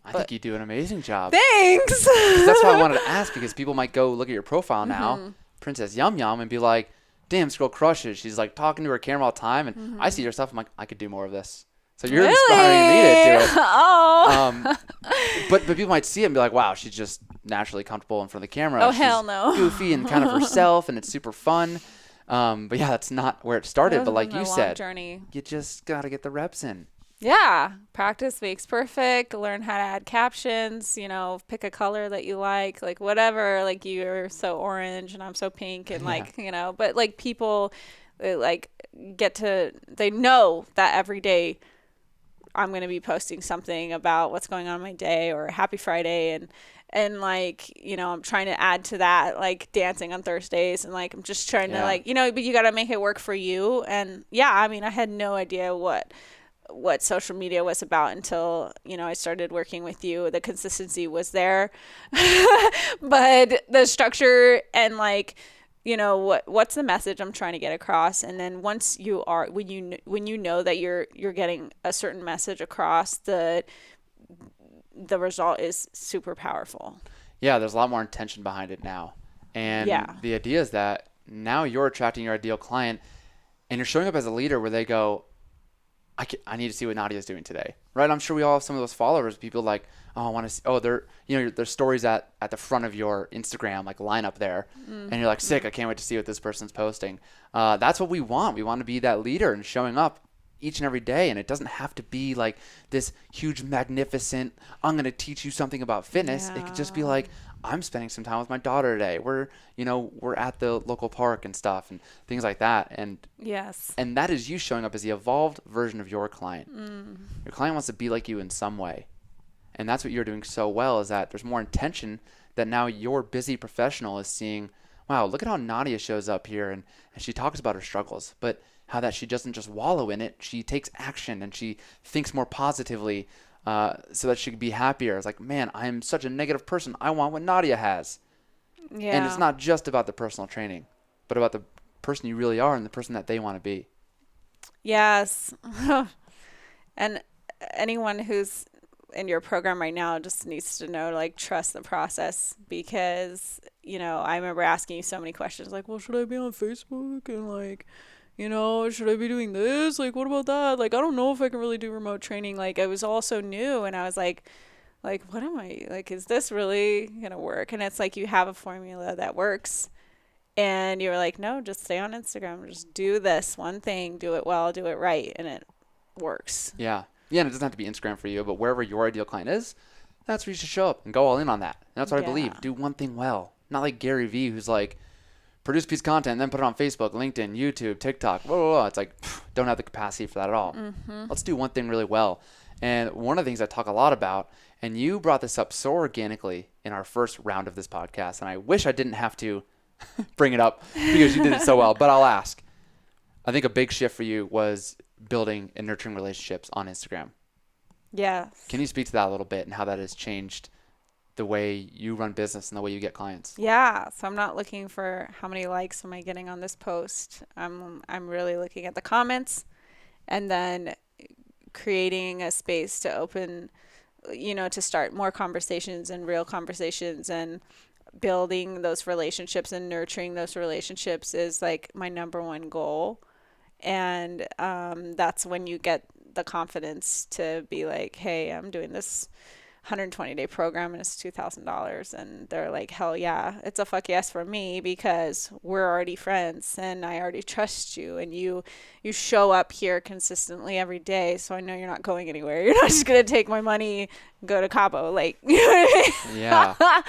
Speaker 1: I think you do an amazing job.
Speaker 2: Thanks.
Speaker 1: That's why I wanted to ask, because people might go look at your profile now, Princess Yum Yum, and be like, damn, this girl crushes. She's like talking to her camera all the time, and I see your stuff. I'm like, I could do more of this. So you're inspiring me to do it.
Speaker 2: Oh.
Speaker 1: But people might see it and be like, wow, she's just naturally comfortable in front of the camera.
Speaker 2: Oh,
Speaker 1: she's
Speaker 2: hell no.
Speaker 1: goofy and kind of herself, and it's super fun. But yeah, that's not where it started. But like you said,
Speaker 2: journey.
Speaker 1: You just got to get the reps in.
Speaker 2: Yeah. Practice makes perfect. Learn how to add captions, pick a color that you like whatever, like you're so orange and I'm so pink and but like people like they know that every day I'm going to be posting something about what's going on in my day or Happy Friday. And like, I'm trying to add to that, like dancing on Thursdays. And like, I'm just trying to like, but you got to make it work for you. And yeah, I mean, I had no idea what social media was about until, I started working with you. The consistency was there, but the structure and like, what's the message I'm trying to get across. And then once when you know that you're getting a certain message across, the result is super powerful.
Speaker 1: Yeah, there's a lot more intention behind it now. And the idea is that now you're attracting your ideal client and you're showing up as a leader where they go, I need to see what Nadia's doing today, right? I'm sure we all have some of those followers, people like, oh, I want to see, there's stories at the front of your Instagram, like line up there. And you're like, sick, I can't wait to see what this person's posting. That's what we want. We want to be that leader and showing up each and every day. And it doesn't have to be like this huge, magnificent, I'm going to teach you something about fitness. Yeah. It could just be like, I'm spending some time with my daughter today. We're at the local park and stuff and things like that. And
Speaker 2: yes.
Speaker 1: And that is you showing up as the evolved version of your client. Your client wants to be like you in some way. And that's what you're doing so well, is that there's more intention, that now your busy professional is seeing, wow, look at how Nadia shows up here and she talks about her struggles, but how that she doesn't just wallow in it. She takes action and she thinks more positively, so that she could be happier. It's like, man, I'm such a negative person. I want what Nadia has.
Speaker 2: Yeah.
Speaker 1: And it's not just about the personal training, but about the person you really are and the person that they want to be.
Speaker 2: Yes. And anyone who's in your program right now just needs to know, like, trust the process, because, I remember asking you so many questions like, well, should I be on Facebook? And like, should I be doing this? Like, what about that? Like, I don't know if I can really do remote training. Like, it was all so new. And I was like, what am I, like, is this really going to work? And it's like, you have a formula that works. And you're like, no, just stay on Instagram. Just do this one thing, do it well, do it right. And it works.
Speaker 1: Yeah. Yeah. And it doesn't have to be Instagram for you, but wherever your ideal client is, that's where you should show up and go all in on that. And that's what I believe. Do one thing well. Not like Gary Vee, who's like, produce a piece of content and then put it on Facebook, LinkedIn, YouTube, TikTok, blah, blah, blah. It's like, don't have the capacity for that at all. Let's do one thing really well. And one of the things I talk a lot about, and you brought this up so organically in our first round of this podcast, and I wish I didn't have to bring it up because you did it so well, but I'll ask. I think a big shift for you was building and nurturing relationships on Instagram.
Speaker 2: Yes.
Speaker 1: Can you speak to that a little bit and how that has changed the way you run business and the way you get clients?
Speaker 2: Yeah. So I'm not looking for how many likes am I getting on this post. I'm really looking at the comments and then creating a space to open, to start more conversations and real conversations, and building those relationships and nurturing those relationships is like my number one goal. And that's when you get the confidence to be like, hey, I'm doing this 120-day program and it's $2,000. And they're like, hell yeah, it's a fuck yes for me, because we're already friends and I already trust you, and you show up here consistently every day, so I know you're not going anywhere. You're not just gonna take my money and go to Cabo, like, you know what I mean?
Speaker 1: Yeah.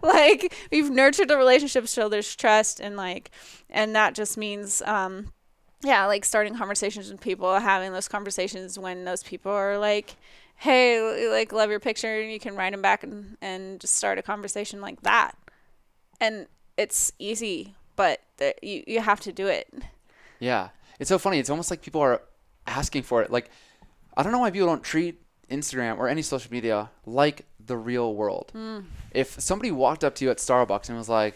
Speaker 2: Like, we've nurtured a relationship, so there's trust, and that just means like starting conversations with people, having those conversations when those people are like, hey, like, love your picture, and you can write them back and just start a conversation like that. And it's easy, but you have to do it.
Speaker 1: Yeah. It's so funny. It's almost like people are asking for it. Like, I don't know why people don't treat Instagram or any social media like the real world. If somebody walked up to you at Starbucks and was like,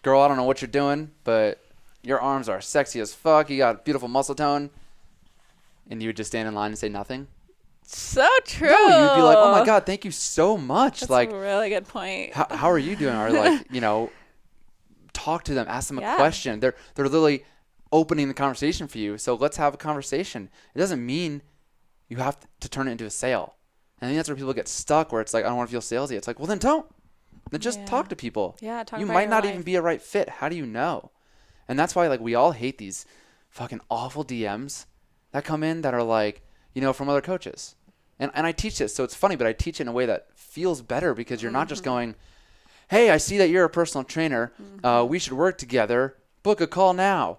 Speaker 1: girl, I don't know what you're doing, but your arms are sexy as fuck, you got beautiful muscle tone, and you would just stand in line and say nothing.
Speaker 2: So true.
Speaker 1: No, you'd be like, oh my God, thank you so much.
Speaker 2: That's
Speaker 1: like,
Speaker 2: a really good point.
Speaker 1: How are you doing? Or like, talk to them, ask them a question. They're literally opening the conversation for you. So let's have a conversation. It doesn't mean you have to turn it into a sale. And I think that's where people get stuck, where it's like, I don't want to feel salesy. It's like, well, then don't. Then just talk to people.
Speaker 2: Yeah, talk
Speaker 1: You
Speaker 2: about
Speaker 1: might
Speaker 2: your
Speaker 1: not
Speaker 2: life.
Speaker 1: even be a right fit. How do you know? And that's why, like, we all hate these fucking awful DMs that come in that are like, from other coaches. And I teach this, so it's funny, but I teach it in a way that feels better, because you're not just going, hey, I see that you're a personal trainer. We should work together. Book a call now.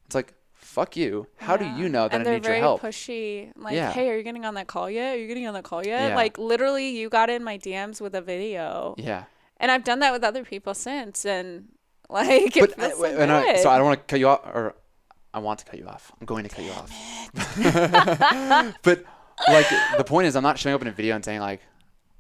Speaker 1: It's like, fuck you. How do you know that I need your help?
Speaker 2: And they're very pushy. Like, hey, are you getting on that call yet? Are you getting on that call yet?
Speaker 1: Yeah.
Speaker 2: Like, literally, you got in my DMs with a video.
Speaker 1: Yeah.
Speaker 2: And I've done that with other people since, and like,
Speaker 1: But
Speaker 2: it feels so good.
Speaker 1: so I don't want to cut you off, or I want to cut you off. I'm going to cut you off. But like, the point is, I'm not showing up in a video and saying like,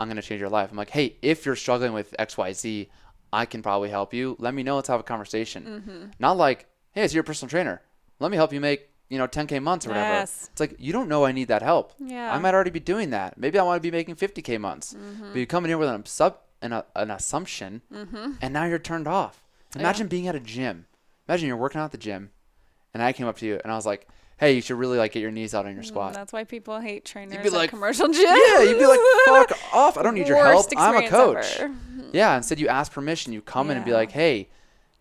Speaker 1: I'm going to change your life. I'm like, hey, if you're struggling with XYZ, I can probably help you. Let me know. Let's have a conversation. Not like, hey, so you're a personal trainer. Let me help you make, 10K months or whatever.
Speaker 2: Yes.
Speaker 1: It's like, you don't know I need that help.
Speaker 2: Yeah.
Speaker 1: I might already be doing that. Maybe I want to be making 50K months. But you come in here with an assumption, and now you're turned off. Imagine being at a gym. Imagine you're working out at the gym, and I came up to you and I was like, hey, you should really like get your knees out on your squat.
Speaker 2: That's why people hate trainers
Speaker 1: be
Speaker 2: at
Speaker 1: like,
Speaker 2: commercial gyms.
Speaker 1: Yeah, you'd be like, fuck off. I don't need your help.
Speaker 2: Worst
Speaker 1: I'm a
Speaker 2: experience
Speaker 1: coach.
Speaker 2: ever.
Speaker 1: Yeah, instead you ask permission. You come in and be
Speaker 2: Yeah.
Speaker 1: like, hey,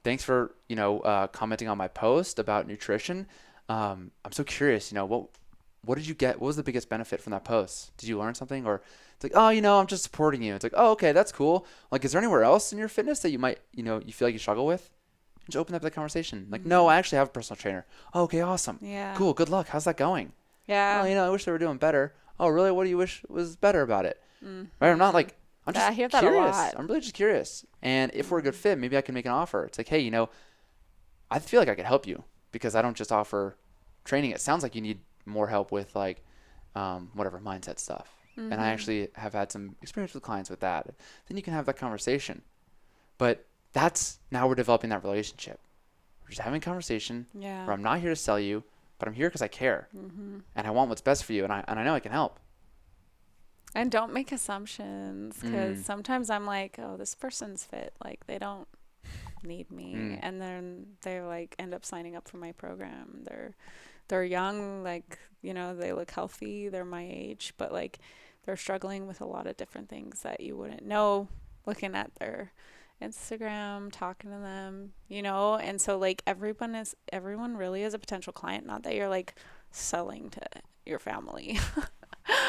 Speaker 1: thanks for, commenting on my post about nutrition. I'm so curious, what did you get? What was the biggest benefit from that post? Did you learn something? Or it's like, oh, I'm just supporting you. It's like, oh, okay, that's cool. Like, is there anywhere else in your fitness that you might, you feel like you struggle with? Just open up that conversation. Like, no, I actually have a personal trainer. Oh, okay, awesome.
Speaker 2: Yeah.
Speaker 1: Cool, good luck. How's that going?
Speaker 2: Yeah.
Speaker 1: Oh, I wish they were doing better. Oh, really? What do you wish was better about it? Right? I'm not like, I'm just
Speaker 2: I hear that a
Speaker 1: curious.
Speaker 2: lot.
Speaker 1: I'm really just curious. And if we're a good fit, maybe I can make an offer. It's like, hey, I feel like I could help you, because I don't just offer training. It sounds like you need more help with like, whatever, mindset stuff. And I actually have had some experience with clients with that. Then you can have that conversation. But now we're developing that relationship. We're just having a conversation
Speaker 2: Yeah.
Speaker 1: where I'm not here to sell you, but I'm here because I care. And I want what's best for you. And I know I can help.
Speaker 2: And don't make assumptions, because sometimes I'm like, oh, this person's fit. Like, they don't need me. And then they like end up signing up for my program. They're young, like, they look healthy. They're my age, but like, they're struggling with a lot of different things that you wouldn't know looking at their Instagram, talking to them, and so like everyone really is a potential client. Not that you're like selling to your family.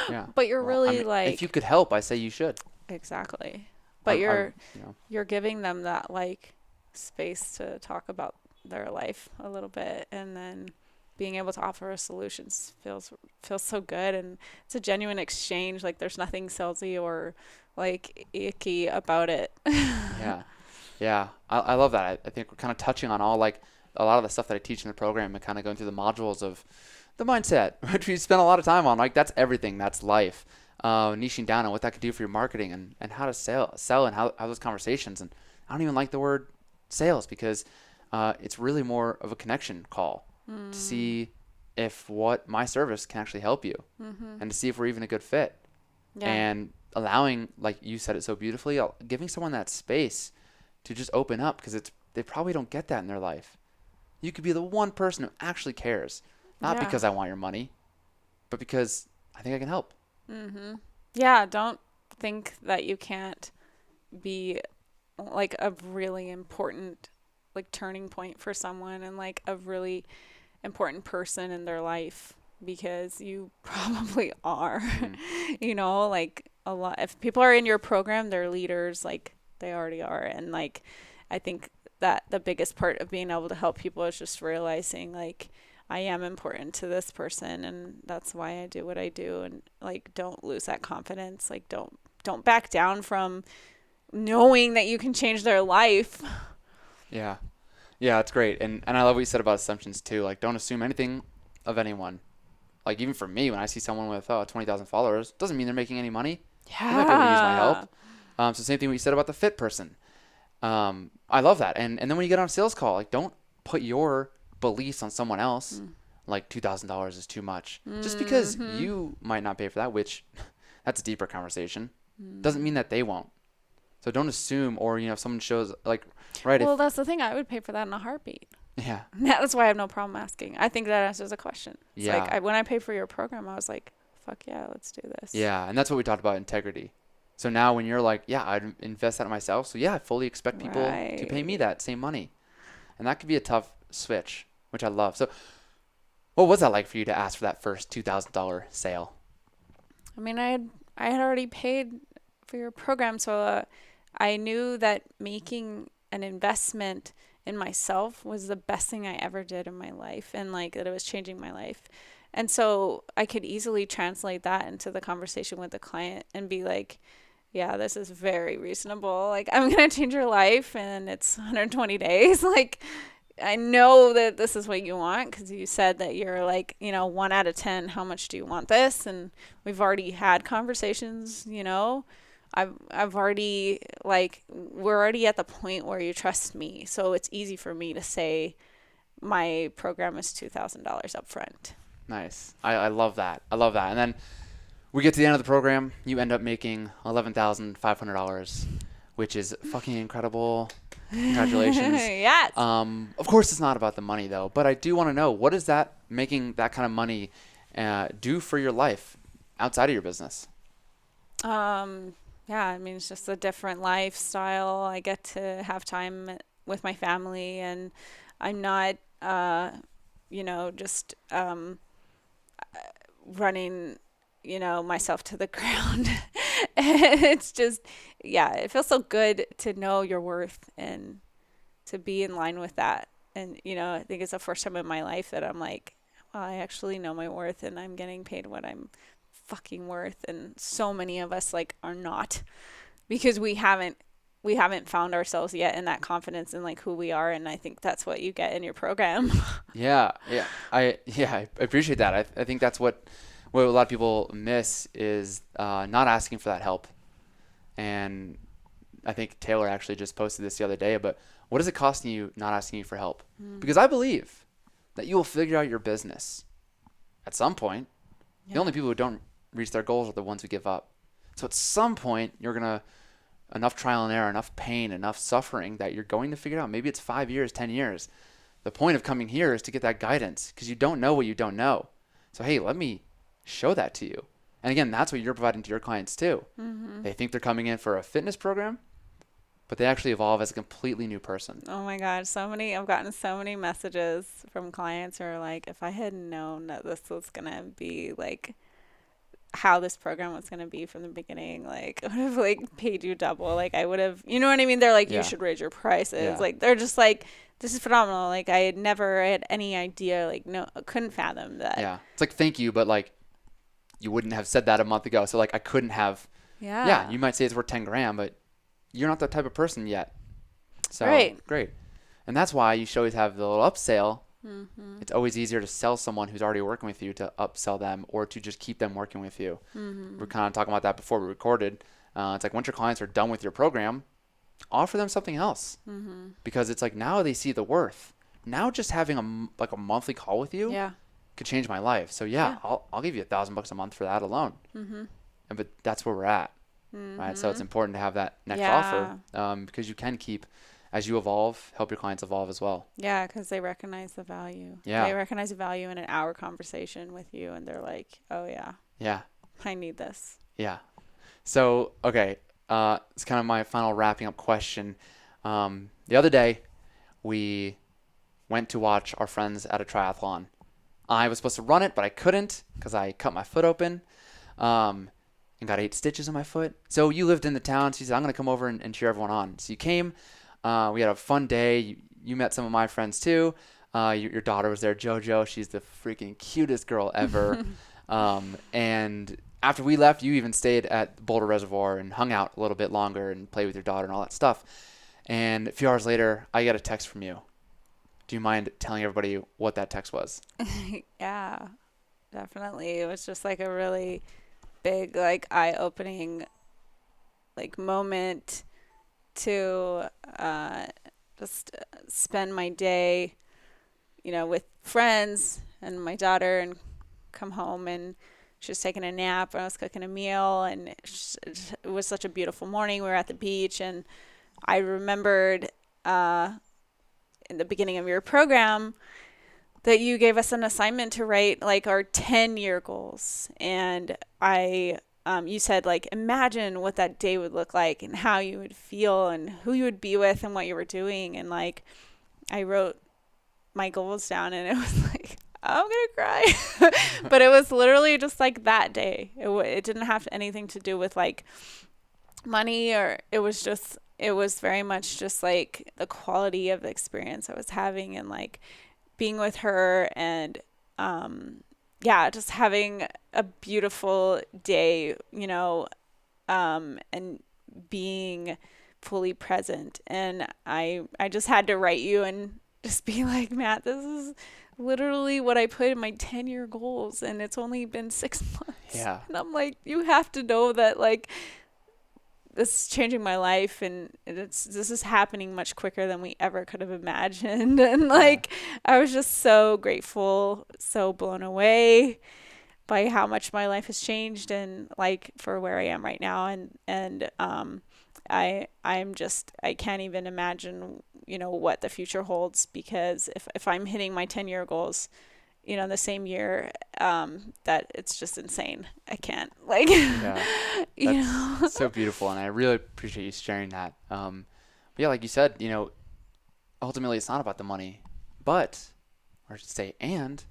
Speaker 1: Yeah.
Speaker 2: But you're really like,
Speaker 1: if you could help, I say you should.
Speaker 2: exactly. But
Speaker 1: You know,
Speaker 2: you're giving them that like space to talk about their life a little bit, and then being able to offer a solutions feels so good, and it's a genuine exchange. Like there's nothing salesy or like icky about it.
Speaker 1: yeah. Yeah. I love that. I think we're kind of touching on all like a lot of the stuff that I teach in the program and kind of going through the modules of the mindset, which we spend a lot of time on. Like that's everything. That's life. Niching down on what that could do for your marketing and how to sell and how those conversations. And I don't even like the word sales because it's really more of a connection call to see if what my service can actually help you and to see if we're even a good fit.
Speaker 2: Yeah.
Speaker 1: And allowing, like you said it so beautifully, giving someone that space to just open up because they probably don't get that in their life. You could be the one person who actually cares, not
Speaker 2: Yeah.
Speaker 1: because I want your money, but because I think I can help.
Speaker 2: Yeah, don't think that you can't be like a really important like turning point for someone and like a really important person in their life, because you probably are. You know, like a lot, if people are in your program, they're leaders, like they already are. And like I think that the biggest part of being able to help people is just realizing like I am important to this person, and that's why I do what I do. And like don't lose that confidence. Like don't back down from knowing that you can change their life.
Speaker 1: Yeah. Yeah, it's great. And I love what you said about assumptions too. Like don't assume anything of anyone. Like even for me, when I see someone with 20,000 followers, doesn't mean they're making any money. They might be able to use my help. So same thing what you said about the fit person. I love that. And then when you get on a sales call, like don't put your beliefs on someone else. Like $2,000 is too much. Just because you might not pay for that, which that's a deeper conversation, doesn't mean that they won't. So don't assume, or if someone shows like, right?
Speaker 2: Well, that's the thing. I would pay for that in a heartbeat.
Speaker 1: Yeah.
Speaker 2: That's why I have no problem asking. I think that answers the question. It's
Speaker 1: Yeah.
Speaker 2: like when I paid for your program, I was like, fuck yeah, let's do this.
Speaker 1: Yeah, and that's what we talked about, integrity. So now when you're like, yeah, I'd invest that in myself. So yeah, I fully expect people to pay me that same money. And that could be a tough switch, which I love. So what was that like for you to ask for that first $2,000 sale?
Speaker 2: I mean, I had already paid for your program, so I knew that making an investment in myself was the best thing I ever did in my life, and like that it was changing my life. And so I could easily translate that into the conversation with the client and be like, yeah, this is very reasonable. Like, I'm going to change your life and it's 120 days. Like, I know that this is what you want because you said that you're like, 1 out of 10, how much do you want this? And we've already had conversations, I've already, like, we're already at the point where you trust me. So it's easy for me to say my program is $2,000 up front.
Speaker 1: Nice. I love that. I love that. And then we get to the end of the program. You end up making $11,500, which is fucking incredible. Congratulations.
Speaker 2: Yes.
Speaker 1: Of course, it's not about the money, though. But I do want to know, what does that making that kind of money do for your life outside of your business?
Speaker 2: Yeah, I mean, it's just a different lifestyle. I get to have time with my family, and I'm not, just running, myself to the ground. It's just, yeah, it feels so good to know your worth and to be in line with that. And, I think it's the first time in my life that I'm like, well, I actually know my worth and I'm getting paid what I'm fucking worth. And so many of us like are not, because we haven't found ourselves yet in that confidence in like who we are. And I think that's what you get in your program.
Speaker 1: Yeah. I appreciate that. I think that's what a lot of people miss is not asking for that help. And I think Taylor actually just posted this the other day, but what is it costing you not asking you for help? Because I believe that you will figure out your business at some point. Yeah. The only people who don't reach their goals are the ones who give up. So at some point, you're going to, enough trial and error, enough pain, enough suffering that you're going to figure it out. Maybe it's 5 years, 10 years. The point of coming here is to get that guidance because you don't know what you don't know. So, hey, let me show that to you. And again, that's what you're providing to your clients too. Mm-hmm. They think they're coming in for a fitness program, but they actually evolve as a completely new person.
Speaker 2: Oh my God. I've gotten so many messages from clients who are like, if I had known that this was going to be like how this program was going to be from the beginning. Like, I would have like paid you double. Like, I would have, you know what I mean? They're like,
Speaker 1: Yeah.
Speaker 2: you should raise your prices.
Speaker 1: Yeah.
Speaker 2: Like, they're just like, this is phenomenal. Like, I had never had any idea. Like, no, couldn't fathom that.
Speaker 1: Yeah. It's like, thank you, but like, you wouldn't have said that a month ago. So like, I couldn't have.
Speaker 2: Yeah.
Speaker 1: Yeah. You might say it's worth 10 grand, but you're not that type of person yet. So
Speaker 2: Right.
Speaker 1: great. And that's why you should always have the little upsell.
Speaker 2: Mm-hmm.
Speaker 1: It's always easier to sell someone who's already working with you to upsell them or to just keep them working with you.
Speaker 2: Mm-hmm.
Speaker 1: We're kind of talking about that before we recorded. It's like once your clients are done with your program, offer them something else
Speaker 2: Mm-hmm.
Speaker 1: because it's like now they see the worth. Now just having a monthly call with you
Speaker 2: Yeah.
Speaker 1: could change my life. So yeah. I'll give you $1,000 a month for that alone.
Speaker 2: Mm-hmm.
Speaker 1: But that's where we're at, right? So it's important to have that next offer because you can keep. As you evolve, help your clients evolve as well.
Speaker 2: Yeah, because they recognize the value.
Speaker 1: Yeah.
Speaker 2: They recognize the value in an hour conversation with you, and they're like, oh, yeah,
Speaker 1: Yeah.
Speaker 2: I need this.
Speaker 1: Yeah. So, okay. It's kind of my final wrapping up question. The other day, we went to watch our friends at a triathlon. I was supposed to run it, but I couldn't because I cut my foot open and got 8 stitches in my foot. So you lived in the town. So you said, I'm going to come over and cheer everyone on. So you came. We had a fun day. You met some of my friends too. Your daughter was there, JoJo. She's the freaking cutest girl ever. And after we left, you even stayed at Boulder Reservoir and hung out a little bit longer and played with your daughter and all that stuff. And a few hours later, I got a text from you. Do you mind telling everybody what that text was?
Speaker 2: Yeah, definitely. It was just like a really big, like eye-opening, like moment to just spend my day, you know, with friends and my daughter, and come home and she was taking a nap and I was cooking a meal, and it was such a beautiful morning. We were at the beach, and I remembered in the beginning of your program that you gave us an assignment to write like our 10-year goals. And you said like, imagine what that day would look like and how you would feel and who you would be with and what you were doing. And like, I wrote my goals down, and it was like, I'm going to cry. But it was literally just like that day. It didn't have anything to do with like money, or it was very much just like the quality of the experience I was having, and like being with her, and just having a beautiful day, you know, and being fully present. And I just had to write you and just be like, Matt, this is literally what I put in my 10-year goals, and it's only been 6 months.
Speaker 1: Yeah.
Speaker 2: And I'm like, you have to know that like this is changing my life, and this is happening much quicker than we ever could have imagined. And like, I was just so grateful, so blown away by how much my life has changed, and like for where I am right now. And I can't even imagine, you know, what the future holds, because if I'm hitting my 10-year goals, you know, in the same year, that it's just insane. I can't like, you know.
Speaker 1: That's so beautiful. And I really appreciate you sharing that. But yeah, like you said, you know, ultimately it's not about the money, but, or I should say, and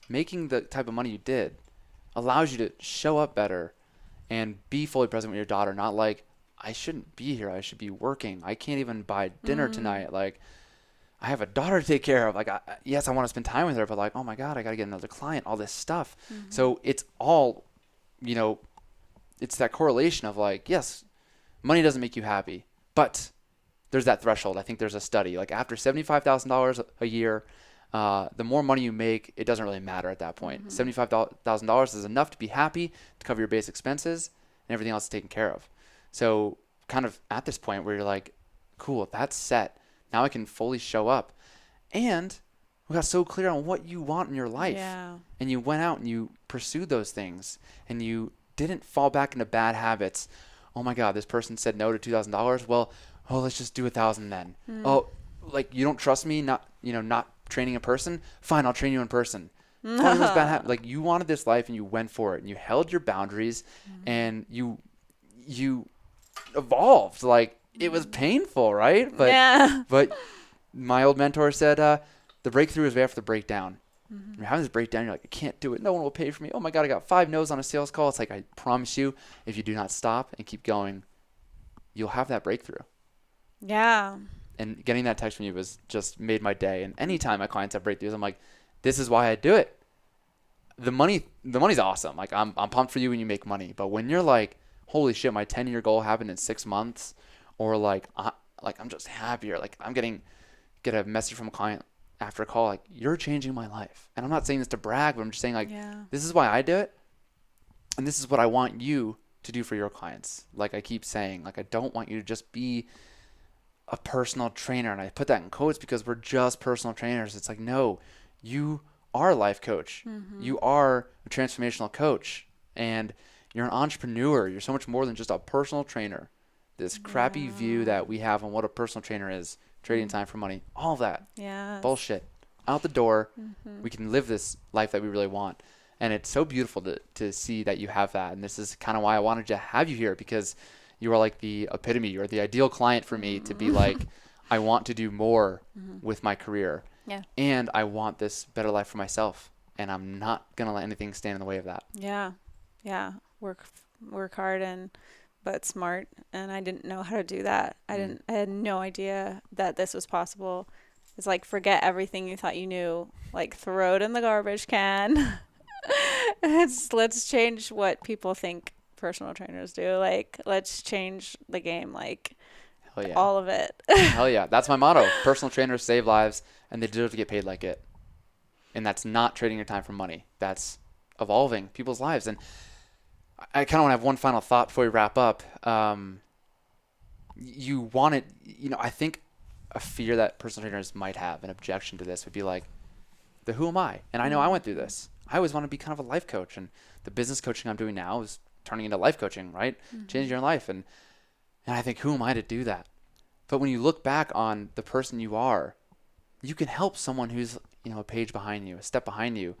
Speaker 1: making the type of money you did allows you to show up better and be fully present with your daughter. Not like, I shouldn't be here. I should be working. I can't even buy dinner tonight. Like, I have a daughter to take care of. Like, yes, I want to spend time with her, but like, oh my God, I got to get another client, all this stuff. So it's all, you know, it's that correlation of like, yes, money doesn't make you happy, but there's that threshold. I think there's a study, like after $75,000 a year, the more money you make, it doesn't really matter at that point. $75,000 is enough to be happy, to cover your base expenses, and everything else is taken care of. So kind of at this point where you're like, cool, that's set. Now I can fully show up. And we got so clear on what you want in your life.
Speaker 2: Yeah.
Speaker 1: And you went out and you pursued those things. And you didn't fall back into bad habits. Oh my God, this person said no to $2,000. Well, let's just do 1,000 then. Oh, like you don't trust me, not training a person? Fine, I'll train you in person. Those bad habits. Like you wanted this life and you went for it and you held your boundaries and you evolved. Like it was painful, right? But my old mentor said the breakthrough is right after the breakdown. You're having this breakdown. You're like, I can't do it. No one will pay for me. Oh my God, I got 5 no's on a sales call. It's like, I promise you, if you do not stop and keep going, you'll have that breakthrough.
Speaker 2: Yeah.
Speaker 1: And getting that text from you was just made my day. And anytime my clients have breakthroughs, I'm like, this is why I do it. The money's awesome. Like, I'm pumped for you when you make money. But when you're like, holy shit, my 10-year goal happened in 6 months, or like I'm just happier. Like, get a message from a client after a call, like, you're changing my life. And I'm not saying this to brag, but I'm just saying, like, this is why I do it. And this is what I want you to do for your clients. Like I keep saying, like, I don't want you to just be a personal trainer. And I put that in quotes because we're just personal trainers. It's like, no, you are a life coach. You are a transformational coach, and you're an entrepreneur. You're so much more than just a personal trainer. This crappy view that we have on what a personal trainer is, trading time for money, all that bullshit out the door. We can live this life that we really want. And it's so beautiful to see that you have that. And this is kind of why I wanted to have you here, because you are like the epitome. You're the ideal client for me to be like, I want to do more with my career.
Speaker 2: Yeah.
Speaker 1: And I want this better life for myself. And I'm not going to let anything stand in the way of that.
Speaker 2: Yeah. Yeah. Work hard but smart. And I didn't know how to do that. I had no idea that this was possible. It's like, forget everything you thought you knew, like, throw it in the garbage can. Let's change what people think personal trainers do. Like, let's change the game. Like,
Speaker 1: hell yeah.
Speaker 2: All of it.
Speaker 1: Hell yeah. That's my motto. Personal trainers save lives, and they deserve to get paid like it. And that's not trading your time for money. That's evolving people's lives. And I kind of want to have one final thought before we wrap up. You want it, I think a fear that personal trainers might have, an objection to this, would be like, who am I? And I know I went through this. I always want to be kind of a life coach, and the business coaching I'm doing now is turning into life coaching, right? Changing your life. And I think, who am I to do that? But when you look back on the person you are, you can help someone who's, a page behind you, a step behind you.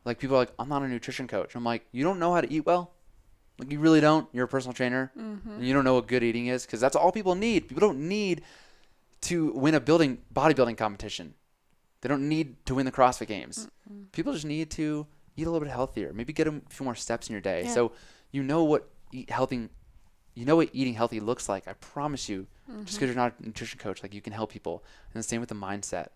Speaker 1: Like, people are like, I'm not a nutrition coach. I'm like, you don't know how to eat well? Like, you really don't? You're a personal trainer, and you don't know what good eating is? Because that's all people need. People don't need to win a bodybuilding competition. They don't need to win the CrossFit Games. People just need to eat a little bit healthier. Maybe get a few more steps in your day. Yeah. So what eating healthy looks like. I promise you. Just because you're not a nutrition coach, like, you can help people. And the same with the mindset.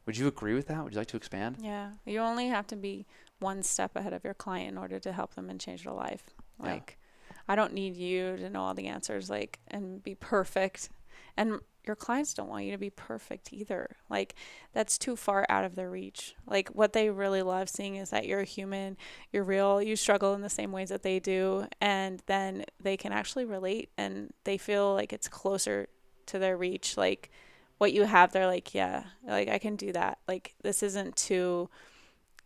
Speaker 1: Would you agree with that? Would you like to expand?
Speaker 2: Yeah. You only have to be one step ahead of your client in order to help them and change their life. Like, I don't need you to know all the answers, like, and be perfect. And your clients don't want you to be perfect either. Like, that's too far out of their reach. Like, what they really love seeing is that you're a human, you're real, you struggle in the same ways that they do, and then they can actually relate, and they feel like it's closer to their reach. Like, what you have, they're like, yeah, like, I can do that. Like, this isn't too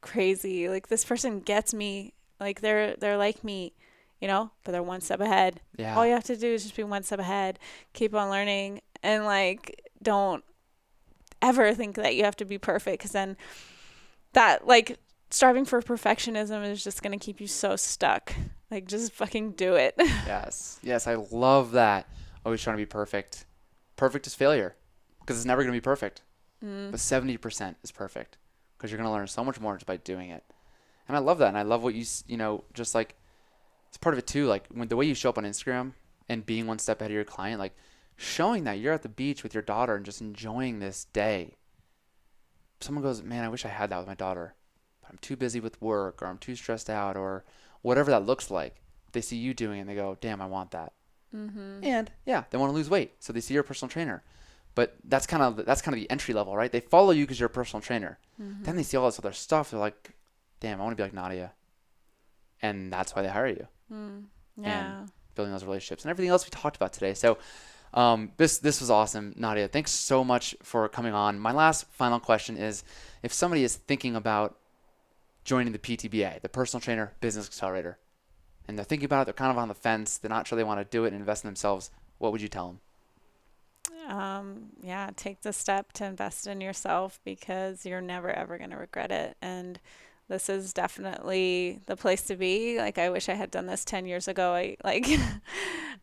Speaker 2: crazy. Like, this person gets me. Like, they're like me, but they're one step ahead.
Speaker 1: Yeah.
Speaker 2: All you have to do is just be one step ahead, keep on learning, and, like, don't ever think that you have to be perfect, because then that, like, striving for perfectionism is just going to keep you so stuck. Like, just fucking do it.
Speaker 1: Yes. Yes, I love that. Always trying to be perfect. Perfect is failure, because it's never going to be perfect. But 70% is perfect, because you're going to learn so much more just by doing it. And I love that. And I love what just like, it's part of it too. Like, when the way you show up on Instagram and being one step ahead of your client, like, showing that you're at the beach with your daughter and just enjoying this day. Someone goes, man, I wish I had that with my daughter, but I'm too busy with work, or I'm too stressed out, or whatever that looks like. They see you doing it and they go, damn, I want that. And yeah, they want to lose weight, so they see you're a personal trainer. But that's kind of the entry level, right? They follow you because you're a personal trainer. Then they see all this other stuff. They're like, damn, I want to be like Nadia. And that's why they hire you.
Speaker 2: Yeah.
Speaker 1: And building those relationships and everything else we talked about today. So this was awesome, Nadia. Thanks so much for coming on. My last final question is, if somebody is thinking about joining the PTBA, the Personal Trainer Business Accelerator, and they're thinking about it, they're kind of on the fence, they're not sure they want to do it and invest in themselves, what would you tell them?
Speaker 2: Take the step to invest in yourself, because you're never, ever going to regret it. And this is definitely the place to be. Like, I wish I had done this 10 years ago. I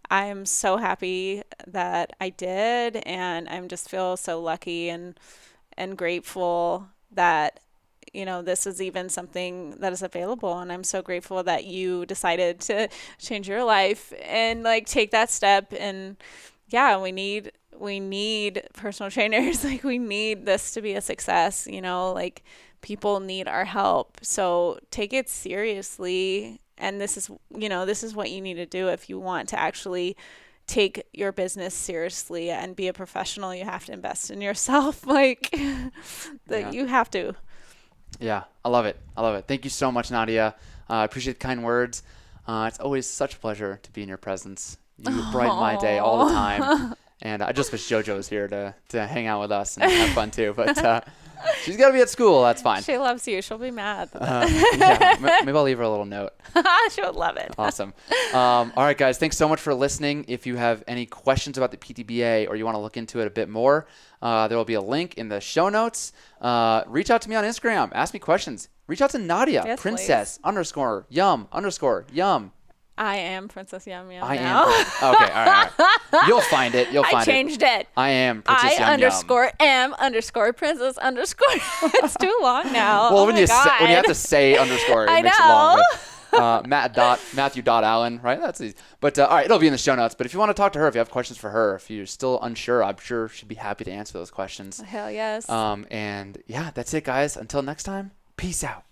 Speaker 2: am so happy that I did. And I'm just feel so lucky and grateful that, you know, this is even something that is available. And I'm so grateful that you decided to change your life and like take that step. And yeah, we need personal trainers. Like we need this to be a success, you know, like people need our help. So take it seriously. And this is, you know, this is what you need to do if you want to actually take your business seriously and be a professional. You have to invest in yourself. Like you have to.
Speaker 1: Yeah, I love it. Thank you so much, Nadia. I appreciate the kind words. It's always such a pleasure to be in your presence. You brighten my day all the time. And I just wish JoJo was here to hang out with us and have fun too. But she's got to be at school. That's fine.
Speaker 2: She loves you. She'll be mad.
Speaker 1: Maybe I'll leave her a little note.
Speaker 2: She'll love it.
Speaker 1: Awesome. All right, guys. Thanks so much for listening. If you have any questions about the PTBA or you want to look into it a bit more, there will be a link in the show notes. Reach out to me on Instagram. Ask me questions. Reach out to Nadia,
Speaker 2: yes,
Speaker 1: princess_yum_yum.
Speaker 2: I am Princess Yum Yum
Speaker 1: I
Speaker 2: now.
Speaker 1: am. Okay, all right. You'll find it.
Speaker 2: I changed it.
Speaker 1: I am Princess Yum Yum.
Speaker 2: _am_princess_. It's too long now.
Speaker 1: Well,
Speaker 2: oh
Speaker 1: when
Speaker 2: my
Speaker 1: you
Speaker 2: God.
Speaker 1: when you have to say underscore, it makes it long. But, Matthew.Allen, right? That's easy. But all right, it'll be in the show notes. But if you want to talk to her, if you have questions for her, if you're still unsure, I'm sure she'd be happy to answer those questions.
Speaker 2: Hell yes.
Speaker 1: And yeah, that's it, guys. Until next time, peace out.